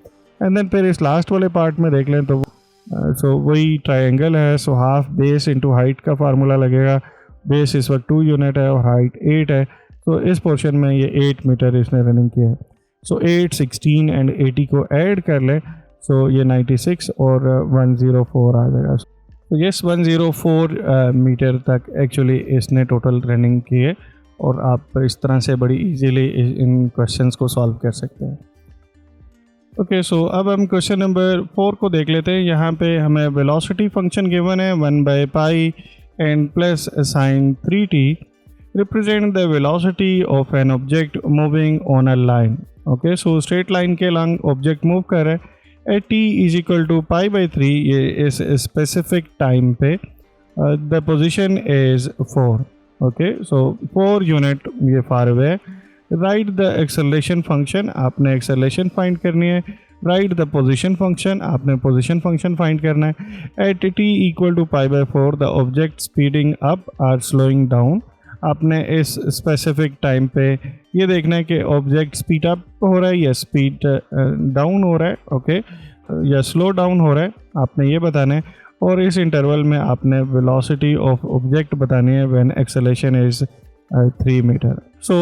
एंड देन फिर इस लास्ट वाले पार्ट में देख लें तो सो वही ट्रायंगल है। So half base into height का फार्मूला लगेगा। बेस इस वक्त 2 यूनिट है और हाइट 8 है, तो इस पोर्शन में ये 8 मीटर इसने रनिंग किया है। सो 8, 16 एंड 80 को ऐड कर ले, सो ये 96 और 104 आ जाएगा। तो यस, 104 मीटर तक एक्चुअली इसने टोटल रनिंग की है, और आप इस तरह से बड़ी इजीली इन क्वेश्चंस को सॉल्व कर सकते हैं। ओके, सो अब हम क्वेश्चन नंबर 4 को देख लेते हैं। यहाँ पे हमें वेलोसिटी फंक्शन गिवन है 1/π and plus sin 3t represent the velocity of an object moving on a line. Okay, so straight line के along object move कर रहा है at t is equal to π/3, ये इस specific time पे the position is 4. Okay, so 4 unit ये far away है। Write the acceleration function, आपने acceleration find करनी है। राइट द पोजिशन फंक्शन, आपने पोजिशन फंक्शन फाइंड करना है। At t equal to π/4 the object speeding up or slowing down, आपने इस स्पेसिफिक टाइम पे ये देखना है कि ऑब्जेक्ट स्पीड अप हो रहा है या स्पीड डाउन हो रहा है, ओके, या स्लो डाउन हो रहा है, आपने ये बताना है। और इस इंटरवल में आपने वेलोसिटी ऑफ ऑब्जेक्ट बतानी है when acceleration is 3 metre. So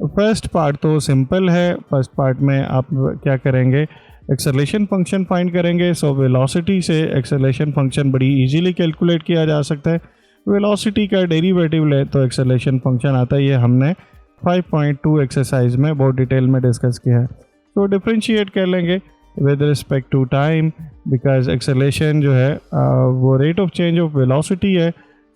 first part तो सिंपल है। फर्स्ट पार्ट में आप क्या करेंगे, एक्सेलरेशन फंक्शन फाइंड करेंगे। सो वेलोसिटी से एक्सेलरेशन फंक्शन बड़ी इजीली कैलकुलेट किया जा सकता है। वेलोसिटी का डेरिवेटिव ले तो एक्सेलरेशन फंक्शन आता है। ये हमने 5.2 एक्सरसाइज में बहुत डिटेल में डिस्कस किया है। तो डिफ्रेंशिएट कर लेंगे with respect to time, because acceleration जो है वो rate of change of velocity है।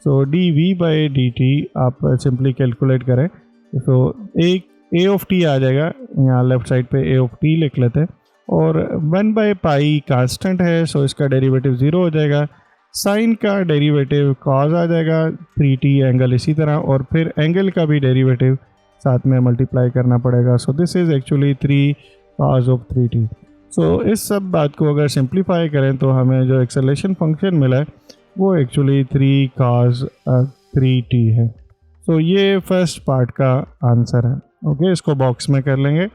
सो dv/dt आप सिंपली कैलकुलेट करें तो एक a ऑफ t आ जाएगा, यहाँ लेफ्ट साइड पे a ऑफ t लिख लेते हैं, और 1/π कांस्टेंट है, सो इसका डेरिवेटिव 0 हो जाएगा। साइन का डेरिवेटिव cos आ जाएगा, 3t एंगल इसी तरह, और फिर एंगल का भी डेरिवेटिव साथ में मल्टीप्लाई करना पड़ेगा। सो this is actually 3 cos of 3t। सो इस सब बात को अगर सिंप्लीफाई करें तो हमें जो एक्सेलरेशन फंक्शन मिला है वो एक्चुअली 3 cos 3t है। सो ये फर्स्ट पार्ट का आंसर है। ओके, इसको बॉक्स में कर लेंगे।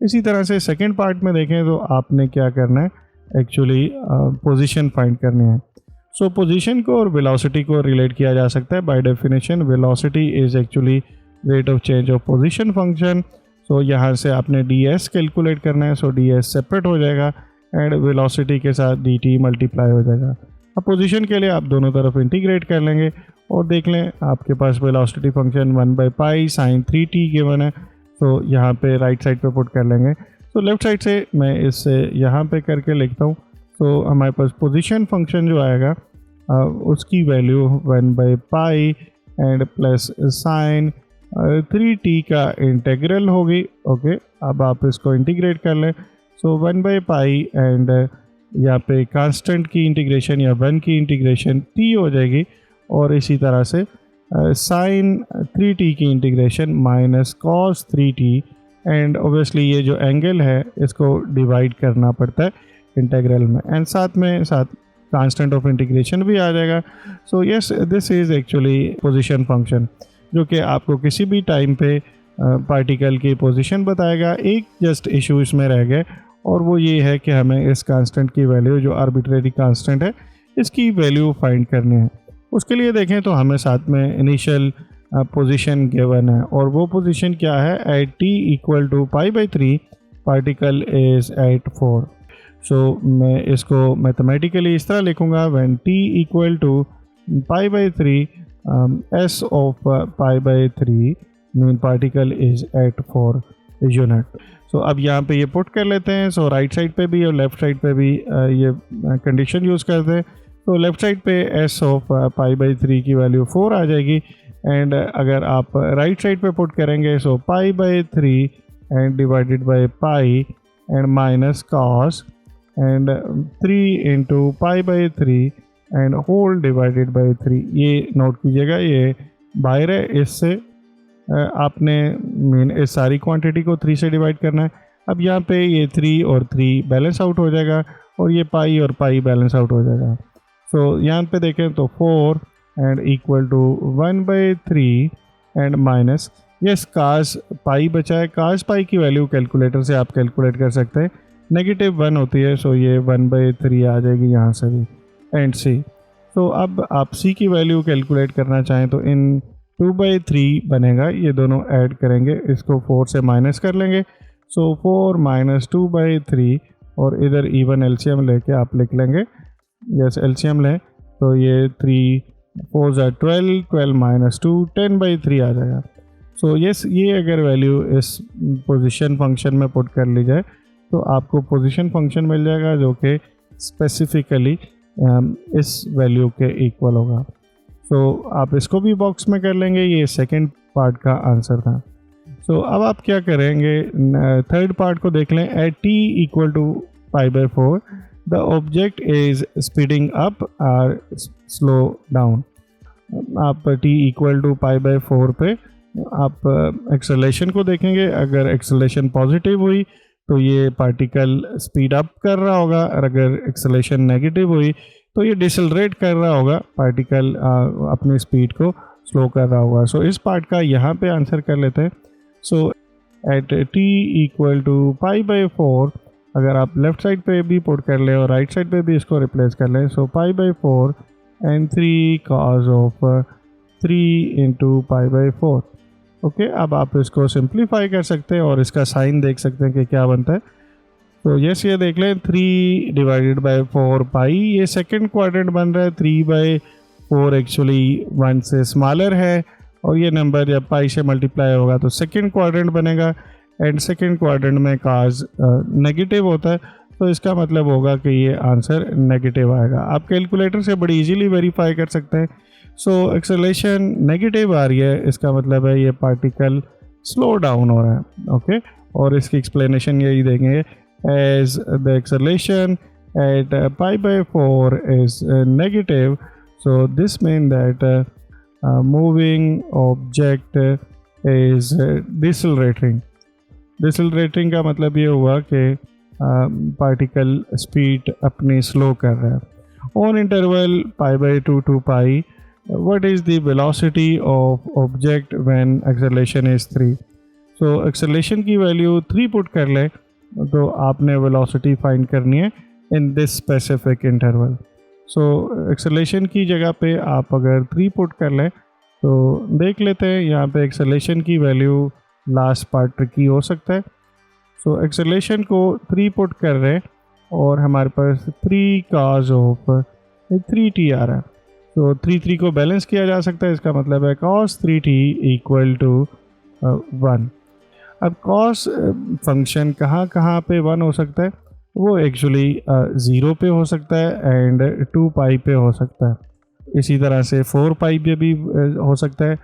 इसी तरह से सेकंड पार्ट में देखें तो आपने क्या करना है, एक्चुअली पोजीशन फाइंड करनी है। सो पोजीशन को और वेलोसिटी को रिलेट किया जा सकता है। By definition velocity is actually rate of change of position function. So यहाँ से आपने ds कैलकुलेट करना है। सो ds सेपरेट हो जाएगा एंड वेलोसिटी के साथ dt मल्टीप्लाई हो जाएगा। अब पोजीशन के लिए आप दोनों तरफ इंटीग्रेट कर लेंगे और देख लें आपके पास velocity function 1/π sin 3t given है। तो यहाँ पे राइट साइड पे पुट कर लेंगे। तो लेफ्ट साइड से मैं इससे यहाँ पे करके लिखता हूँ। तो हमारे पास पोजीशन फंक्शन जो आएगा उसकी value 1/π and plus sign 3t का इंटीग्रल होगी। ओके, अब आप इसको इंटीग्रेट कर लें। सो 1/π एंड यहाँ पे कांस्टेंट की इंटीग्रेशन या 1 की इंटीग्रेशन t हो जाएगी, और इसी तरह से साइन 3t की integration minus cos 3t, and obviously ये जो एंगल है इसको डिवाइड करना पड़ता है इंटीग्रल में, एंड साथ कांस्टेंट ऑफ इंटीग्रेशन भी आ जाएगा। So yes, this is actually position function जो कि आपको किसी भी टाइम पे पार्टिकल की पोजीशन बताएगा। एक जस्ट इशू इसमें रह गया, और वो ये है कि हमें इस कांस्टेंट की वैल्यू, जो आर्बिट्रेरी कांस्टेंट है, इसकी वैल्यू फाइंड करनी है। उसके लिए देखें तो हमें साथ में इनिशियल पोजीशन गिवन है, और वो पोजीशन क्या है, at t = π/3 particle is at 4। सो मैं इसको मैथमेटिकली इस तरह लिखूँगा, when t = π/3 s of π/3 mean particle is at 4 unit. So अब यहाँ पे ये पुट कर लेते हैं। सो राइट साइड पे भी और लेफ़्ट साइड पे भी ये कंडीशन यूज़ करते हैं। तो लेफ़्ट साइड पे s ऑफ π/3 की वैल्यू 4 आ जाएगी, एंड अगर आप राइट साइड पे पुट करेंगे so π/3 and divided by pi and minus cos and 3 × π/3 and whole divided by 3। ये नोट कीजिएगा, ये बाहर है, इससे आपने मीन इस सारी क्वांटिटी को 3 से डिवाइड करना है। अब यहाँ पे ये 3 और 3 बैलेंस आउट हो जाएगा, और ये पाई और पाई बैलेंस आउट हो जाएगा। सो यहाँ पे देखें तो 4 and equal to 1/3 and minus, yes cos pi बचा है। cos पाई की वैल्यू कैलकुलेटर से आप कैलकुलेट कर सकते हैं, -1 होती है। सो ये 1/3 आ जाएगी यहाँ से भी, एंड c। तो अब आप c की वैल्यू कैलकुलेट करना चाहें तो इन 2/3 बनेगा, ये दोनों ऐड करेंगे, इसको 4 से माइनस कर लेंगे। सो 4 - 2/3, और इधर इवन एलसीएम लेके आप लिख लेंगे, यस एलसीएम लें तो ये 3 4 12, 12 - 2 10/3 आ जाएगा। सो यस, ये अगर वैल्यू इस पोजीशन फंक्शन में पुट कर ली जाए तो आपको पोजीशन फंक्शन मिल जाएगा जो कि स्पेसिफिकली इस वैल्यू के इक्वल होगा। सो आप इसको भी बॉक्स में कर लेंगे। ये सेकंड पार्ट का आंसर था। सो अब आप क्या करेंगे, थर्ड पार्ट को देख लें। At t = π/4 the object is speeding up और स्लो डाउन। आप t = π/4 पे आप एक्सेलरेशन को देखेंगे। अगर एक्सेलरेशन पॉजिटिव हुई तो ये पार्टिकल स्पीड अप कर रहा होगा, और अगर एक्सेलरेशन नेगेटिव हुई तो ये डिसेलरेट कर रहा होगा, पार्टिकल अपनी स्पीड को स्लो कर रहा होगा। सो इस पार्ट का यहाँ पे आंसर कर लेते हैं। सो एट t = π/4, अगर आप लेफ़्ट साइड पे भी पुट कर लें और राइट साइड पे भी इसको रिप्लेस कर लें, सो π/4 एंड 3 cos ऑफ 3 × π/4। ओके, अब आप इसको सिंप्लीफाई कर सकते हैं और इसका साइन देख सकते हैं कि क्या बनता है। तो यस ये देख लें 3 डिवाइडेड बाय 4 पाई, ये सेकंड क्वाड्रेंट बन रहा है। 3/4 एक्चुअली 1 से स्मॉलर है और ये नंबर जब पाई से मल्टीप्लाई होगा तो सेकंड क्वाड्रेंट बनेगा एंड सेकंड क्वाड्रेंट में काज नेगेटिव होता है, तो इसका मतलब होगा कि ये आंसर नेगेटिव आएगा। आप कैलकुलेटर से बड़ी इजीली वेरीफाई कर सकते हैं। सो एक्सेलरेशन नेगेटिव आ रही है, इसका मतलब है ये पार्टिकल स्लो डाउन हो रहा है। ओके और इसकी एक्सप्लेनेशन यही देंगे, as the acceleration at pi/4 is negative, so this means that moving object is decelerating. Decelerating का मतलब ये हुआ कि पार्टिकल स्पीड अपनी स्लो कर रहा है। On interval pi/2 to pi, what is the velocity of object when acceleration is 3? so acceleration की वैल्यू 3 पुट कर ले तो आपने वेलोसिटी फाइंड करनी है in this specific interval. So acceleration की जगह पे आप अगर 3 पुट कर लें तो देख लेते हैं यहाँ पे एक्सेलरेशन की वैल्यू लास्ट पार्ट ट्रिकी हो सकता है। सो एक्सेलरेशन को 3 पुट कर रहे हैं और हमारे पास 3 cos ऑफ 3t आ रहा है। तो 3 को बैलेंस किया जा सकता है, इसका मतलब है cos 3t इक्वल टू 1। अब cos फंक्शन कहाँ पे 1 हो सकता है, वो एक्चुअली 0 पे हो सकता है एंड 2 पाई पे हो सकता है। इसी तरह से 4 पाई पे भी हो सकता है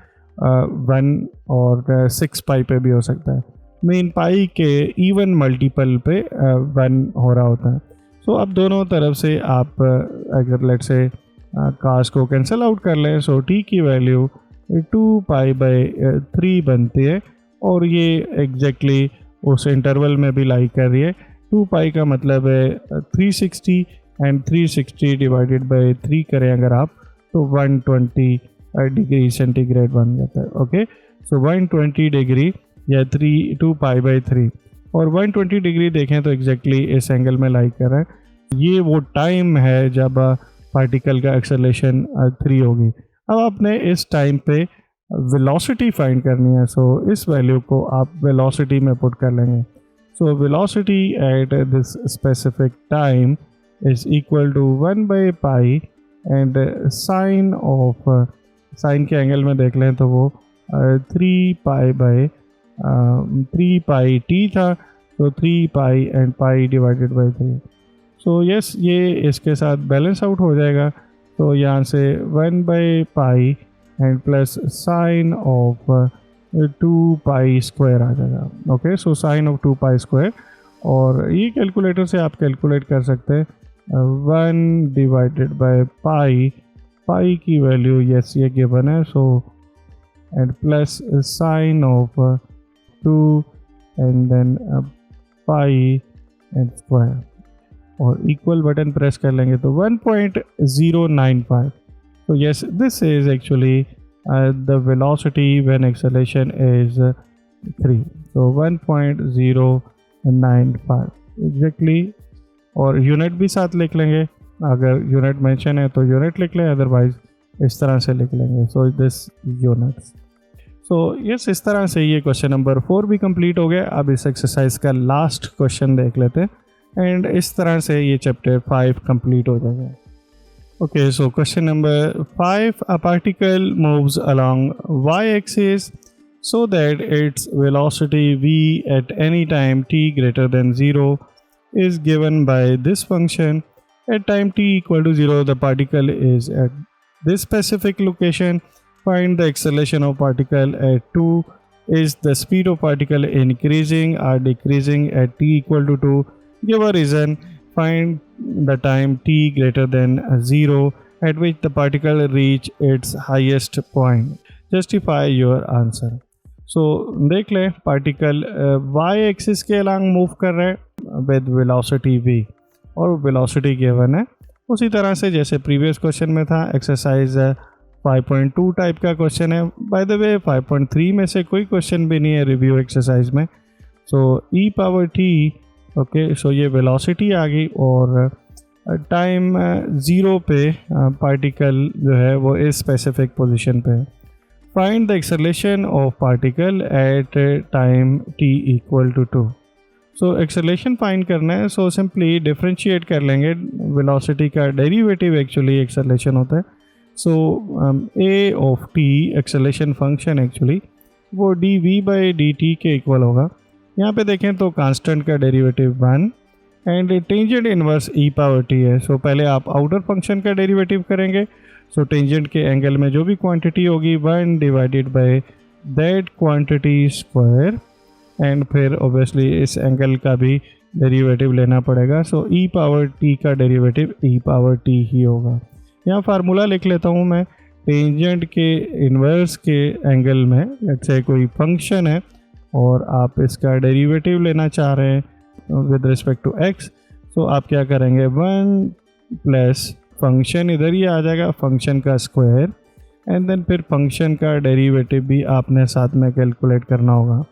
1 और 6 पाई पे भी हो सकता है। मेन पाई के इवन मल्टीपल पे 1 हो रहा होता है। सो अब दोनों तरफ से आप अगर लेट से cos को कैंसिल आउट कर लें, सो t की वैल्यू 2 पाई/3 बनती है और ये एग्जैक्टली उस इंटरवल में भी लाई कर रही है। 2 पाई का मतलब है 360 एंड 360 डिवाइडेड बाय 3 करें अगर आप तो 120 डिग्री सेंटीग्रेड बन जाता है। ओके सो 120 डिग्री या 2 पाई/3 और 120 डिग्री देखें तो एग्जैक्टली इस एंगल में लाई कर रहा है। ये वो टाइम है जब पार्टिकल का एक्सेलरेशन 3 होगी। अब आपने इस टाइम पे वेलोसिटी फाइंड करनी है, सो इस वैल्यू को आप वेलोसिटी में पुट कर लेंगे। So velocity at this specific time is equal to 1/पाई एंड साइन ऑफ साइन के एंगल में देख लें तो वो 3 पाई t था, तो 3 pi and pi divided by 3। So yes ये इसके साथ बैलेंस आउट हो जाएगा, तो यहाँ से 1/पाई and plus sine of 2 pi square आ जाएगा। Okay so sine of 2 pi square, और ये कैलकुलेटर से आप कैलकुलेट कर सकते हैं 1 डिवाइडेड बाय पाई की वैल्यू यस ये गिवन है, so and plus sine of 2 and then pi and square और इक्वल बटन प्रेस कर लेंगे तो 1.095। So yes, this is actually the velocity when acceleration is 3. So 1.095 exactly, और यूनिट भी साथ लिख लेंगे, अगर यूनिट मेंशन है तो यूनिट लिख लें, अदरवाइज इस तरह से लिख लेंगे। So this units. So yes इस तरह से ये क्वेश्चन नंबर 4 भी कंप्लीट हो गया। अब इस एक्सरसाइज का लास्ट क्वेश्चन देख लेते हैं एंड इस तरह से ये चैप्टर 5 कंप्लीट हो जाएगा। Okay, so question number 5, a particle moves along y-axis so that its velocity v at any time t greater than 0 is given by this function. At time t equal to 0, the particle is at this specific location. Find the acceleration of particle at 2. Is the speed of particle increasing or decreasing at t equal to 2? Give a reason. Find the time t greater than 0 at which the particle reach its highest point. Justify your answer. So देख लें particle y axis के along move कर रहे हैं with velocity v और velocity given है उसी तरह से जैसे प्रीवियस क्वेश्चन में था। एक्सरसाइज 5.2 टाइप का क्वेश्चन है। बाय द वे 5.3 में से कोई क्वेश्चन भी नहीं है रिव्यू एक्सरसाइज में। सो e power t okay so ये वेलोसिटी आ गई और टाइम 0 पे पार्टिकल जो है वो इस स्पेसिफिक पोजीशन पे। Find the acceleration of particle at time t equal to 2। So acceleration find करना है, सो सिंपली डिफरेंशिएट कर लेंगे, वेलोसिटी का डेरिवेटिव एक्चुअली एक्सेलरेशन होता है। So a of t acceleration function actually वो d v by D t के equal होगा। यहाँ पे देखें तो कांस्टेंट का derivative 1 and tangent inverse e power t है। सो पहले आप आउटर फंक्शन का डेरिवेटिव करेंगे। सो टेंजेंट के एंगल में जो भी क्वांटिटी होगी 1 divided by that quantity square, and फिर ऑब्वियसली इस एंगल का भी डेरिवेटिव लेना पड़ेगा। सो ई पावर टी का डेरिवेटिव ई पावर टी ही होगा। यहाँ फार्मूला लिख लेता हूँ मैं। टेंजेंट के इन्वर्स के एंगल में लेट्स से कोई फंक्शन है और आप इसका डेरिवेटिव लेना चाह रहे हैं विद रिस्पेक्ट टू एक्स, तो आप क्या करेंगे 1 प्लस फंक्शन इधर ही आ जाएगा, फंक्शन का स्क्वायर, एंड देन फिर फंक्शन का डेरिवेटिव भी आपने साथ में कैलकुलेट करना होगा।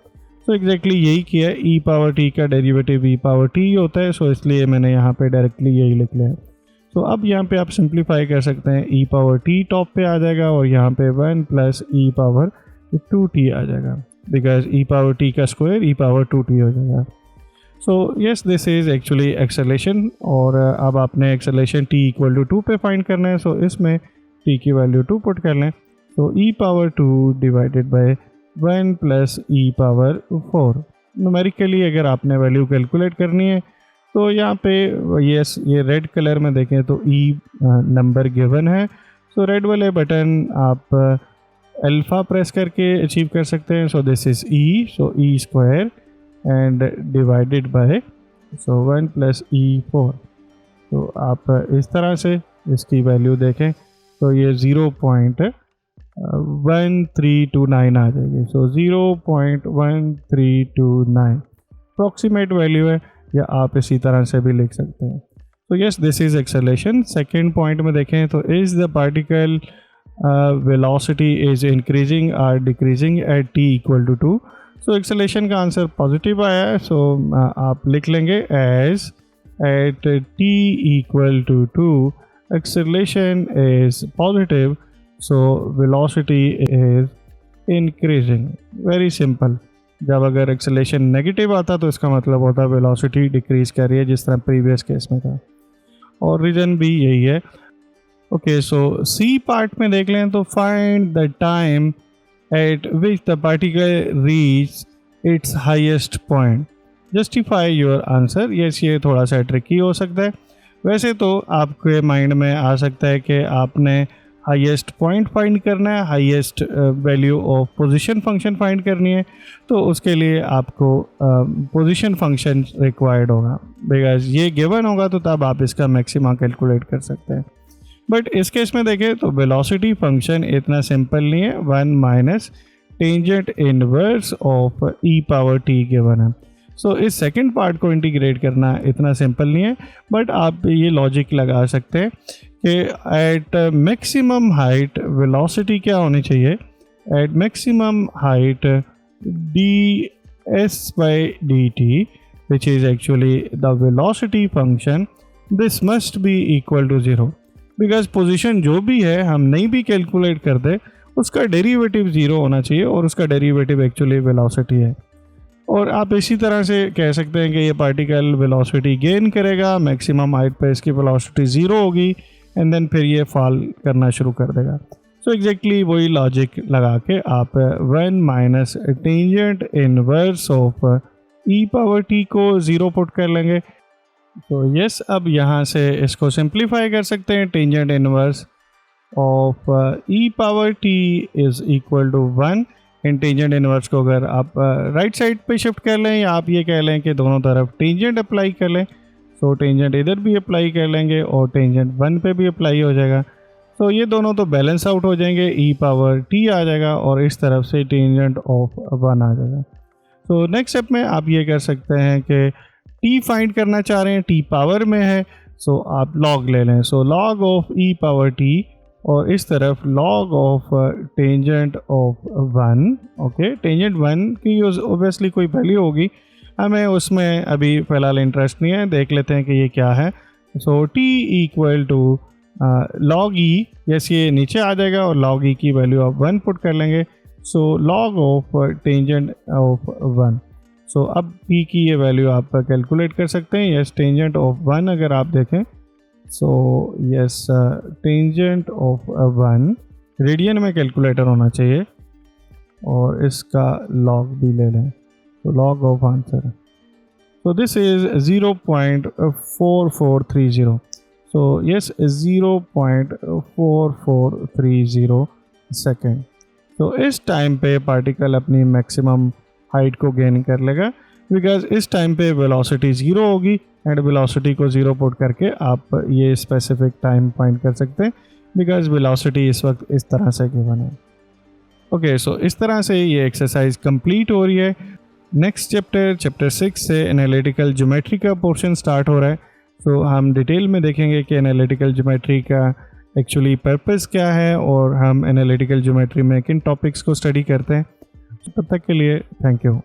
सो एग्जैक्टली यही किया है। ई पावर टी का डेरिवेटिव ई पावर टी होता है, सो इसलिए मैंने यहाँ पे डायरेक्टली यही लिख लिया है। तो अब यहाँ पे आप सिंप्लीफाई कर सकते हैं, ई पावर टी टॉप पे आ जाएगा और यहाँ पे 1 प्लस ई पावर 2t आ जाएगा, बिकॉज ई पावर टी का स्क्वायर ई पावर 2t हो जाएगा। So yes, this is actually acceleration. और अब आपने एक्सेलरेशन t इक्वल टू 2 पे फाइंड करना है। सो इसमें t की वैल्यू 2 पुट कर लें। तो e power 2 divided by 1 plus e power 4। Numerically अगर आपने वैल्यू कैलकुलेट करनी है तो यहाँ पे यस, ये रेड कलर में देखें तो ई नंबर गिवन है। सो रेड वाले बटन आप अल्फ़ा प्रेस करके अचीव कर सकते हैं। So this is e, so e square and divided by 1 plus e 4। तो आप इस तरह से इसकी वैल्यू देखें तो ये 0.1329 आ जाएगी। सो 0.1329 अप्रॉक्सीमेट वैल्यू है, या आप इसी तरह से भी लिख सकते हैं। तो yes, this is acceleration. Second point में देखें तो is the particle velocity is increasing और decreasing at t equal to 2। So acceleration का आंसर पॉजिटिव आया है। सो आप लिख लेंगे as at t equal to 2 acceleration is positive, so velocity is increasing. Very simple. जब अगर एक्सेलरेशन नेगेटिव आता तो इसका मतलब होता है वेलोसिटी डिक्रीज कर रही है, जिस तरह प्रीवियस केस में था, और रीज़न भी यही है। ओके, सो सी पार्ट में देख लें तो find the time eight which the particle reach its highest point, justify your answer. Yes, ये थोड़ा सा ट्रिकी हो सकता है। वैसे तो आपके माइंड में आ सकता है कि आपने हाईएस्ट पॉइंट फाइंड करना है, highest value of position function find करनी है, तो उसके लिए आपको पोजीशन फंक्शन रिक्वायर्ड होगा, बिकॉज ये गिवन होगा तो तब आप इसका मैक्सिमा कैलकुलेट कर सकते हैं। बट इस केस में देखें तो वेलोसिटी फंक्शन इतना सिंपल नहीं है। 1 minus tangent inverse of E power T given है। सो इस सेकंड पार्ट को इंटीग्रेट करना इतना सिंपल नहीं है, बट आप ये लॉजिक लगा सकते हैं कि एट मैक्सिमम हाइट वेलोसिटी क्या होनी चाहिए, at maximum height D S by D T which is actually the velocity function, this must be equal to 0, because position जो भी है हम नहीं भी कैलकुलेट करते उसका डेरिवेटिव 0 होना चाहिए, और उसका डेरिवेटिव एक्चुअली वेलोसिटी है। और आप इसी तरह से कह सकते हैं कि ये पार्टिकल वेलोसिटी गेन करेगा, मैक्सिमम हाइट पे इसकी वेलोसिटी 0 होगी, एंड देन फिर ये फॉल करना शुरू कर देगा। सो एग्जैक्टली वही लॉजिक लगा के आप 1 minus tangent inverse of E power T को 0 पुट कर लेंगे। तो यस, अब यहाँ से इसको सिंप्लीफाई कर सकते हैं। Tangent inverse of E power T is equal to 1। इन टेंजेंट इनवर्स को अगर आप राइट साइड पे शिफ्ट कर लें, या आप ये कह लें कि दोनों तरफ टेंजेंट अप्लाई कर लें, तो टेंजेंट इधर भी अप्लाई कर लेंगे और टेंजेंट 1 पे भी अप्लाई हो जाएगा। तो ये दोनों तो बैलेंस आउट हो जाएंगे, ई पावर टी आ जाएगा और इस तरफ से टेंजेंट ऑफ 1 आ जाएगा। तो नेक्स्ट स्टेप में आप ये कर सकते हैं कि टी फाइंड करना चाह रहे हैं, टी पावर में है, सो आप लॉग ले लें। So log of E power T, और इस तरफ log of tangent of 1। Okay, tangent 1 की ओबियसली कोई वैल्यू होगी, हमें उसमें अभी फ़िलहाल इंटरेस्ट नहीं है, देख लेते हैं कि ये क्या है। So t equal to log e, yes ये नीचे आ जाएगा, और लॉग ई की वैल्यू आप 1 पुट कर लेंगे। So log of tangent of 1, सो अब p की ये वैल्यू आप कैलकुलेट कर सकते हैं। यस, टेंजेंट ऑफ 1 अगर आप देखें, so yes tangent of 1 radian में कैलकुलेटर होना चाहिए और इसका लॉग भी ले लें, तो log of answer, so this is 0.4430, so yes 0.4430 second. तो इस टाइम पे पार्टिकल अपनी मैक्सिमम हाइट को गेन कर लेगा, बिकॉज इस टाइम पे वेलोसिटी ज़ीरो होगी एंड वेलोसिटी को ज़ीरो पुट करके आप ये स्पेसिफिक टाइम फाइंड कर सकते हैं, बिकॉज वेलोसिटी इस वक्त इस तरह से गिवन है। ओके, सो इस तरह से ये एक्सरसाइज कंप्लीट हो रही है। नेक्स्ट चैप्टर 6 से एनालिटिकल ज्योमेट्री का पोर्शन स्टार्ट हो रहा है। सो हम डिटेल में देखेंगे कि एनालिटिकल ज्योमेट्री का एक्चुअली पर्पस क्या है और हम एनालिटिकल ज्योमेट्री में किन टॉपिक्स को स्टडी करते हैं। तब तक के लिए थैंक यू।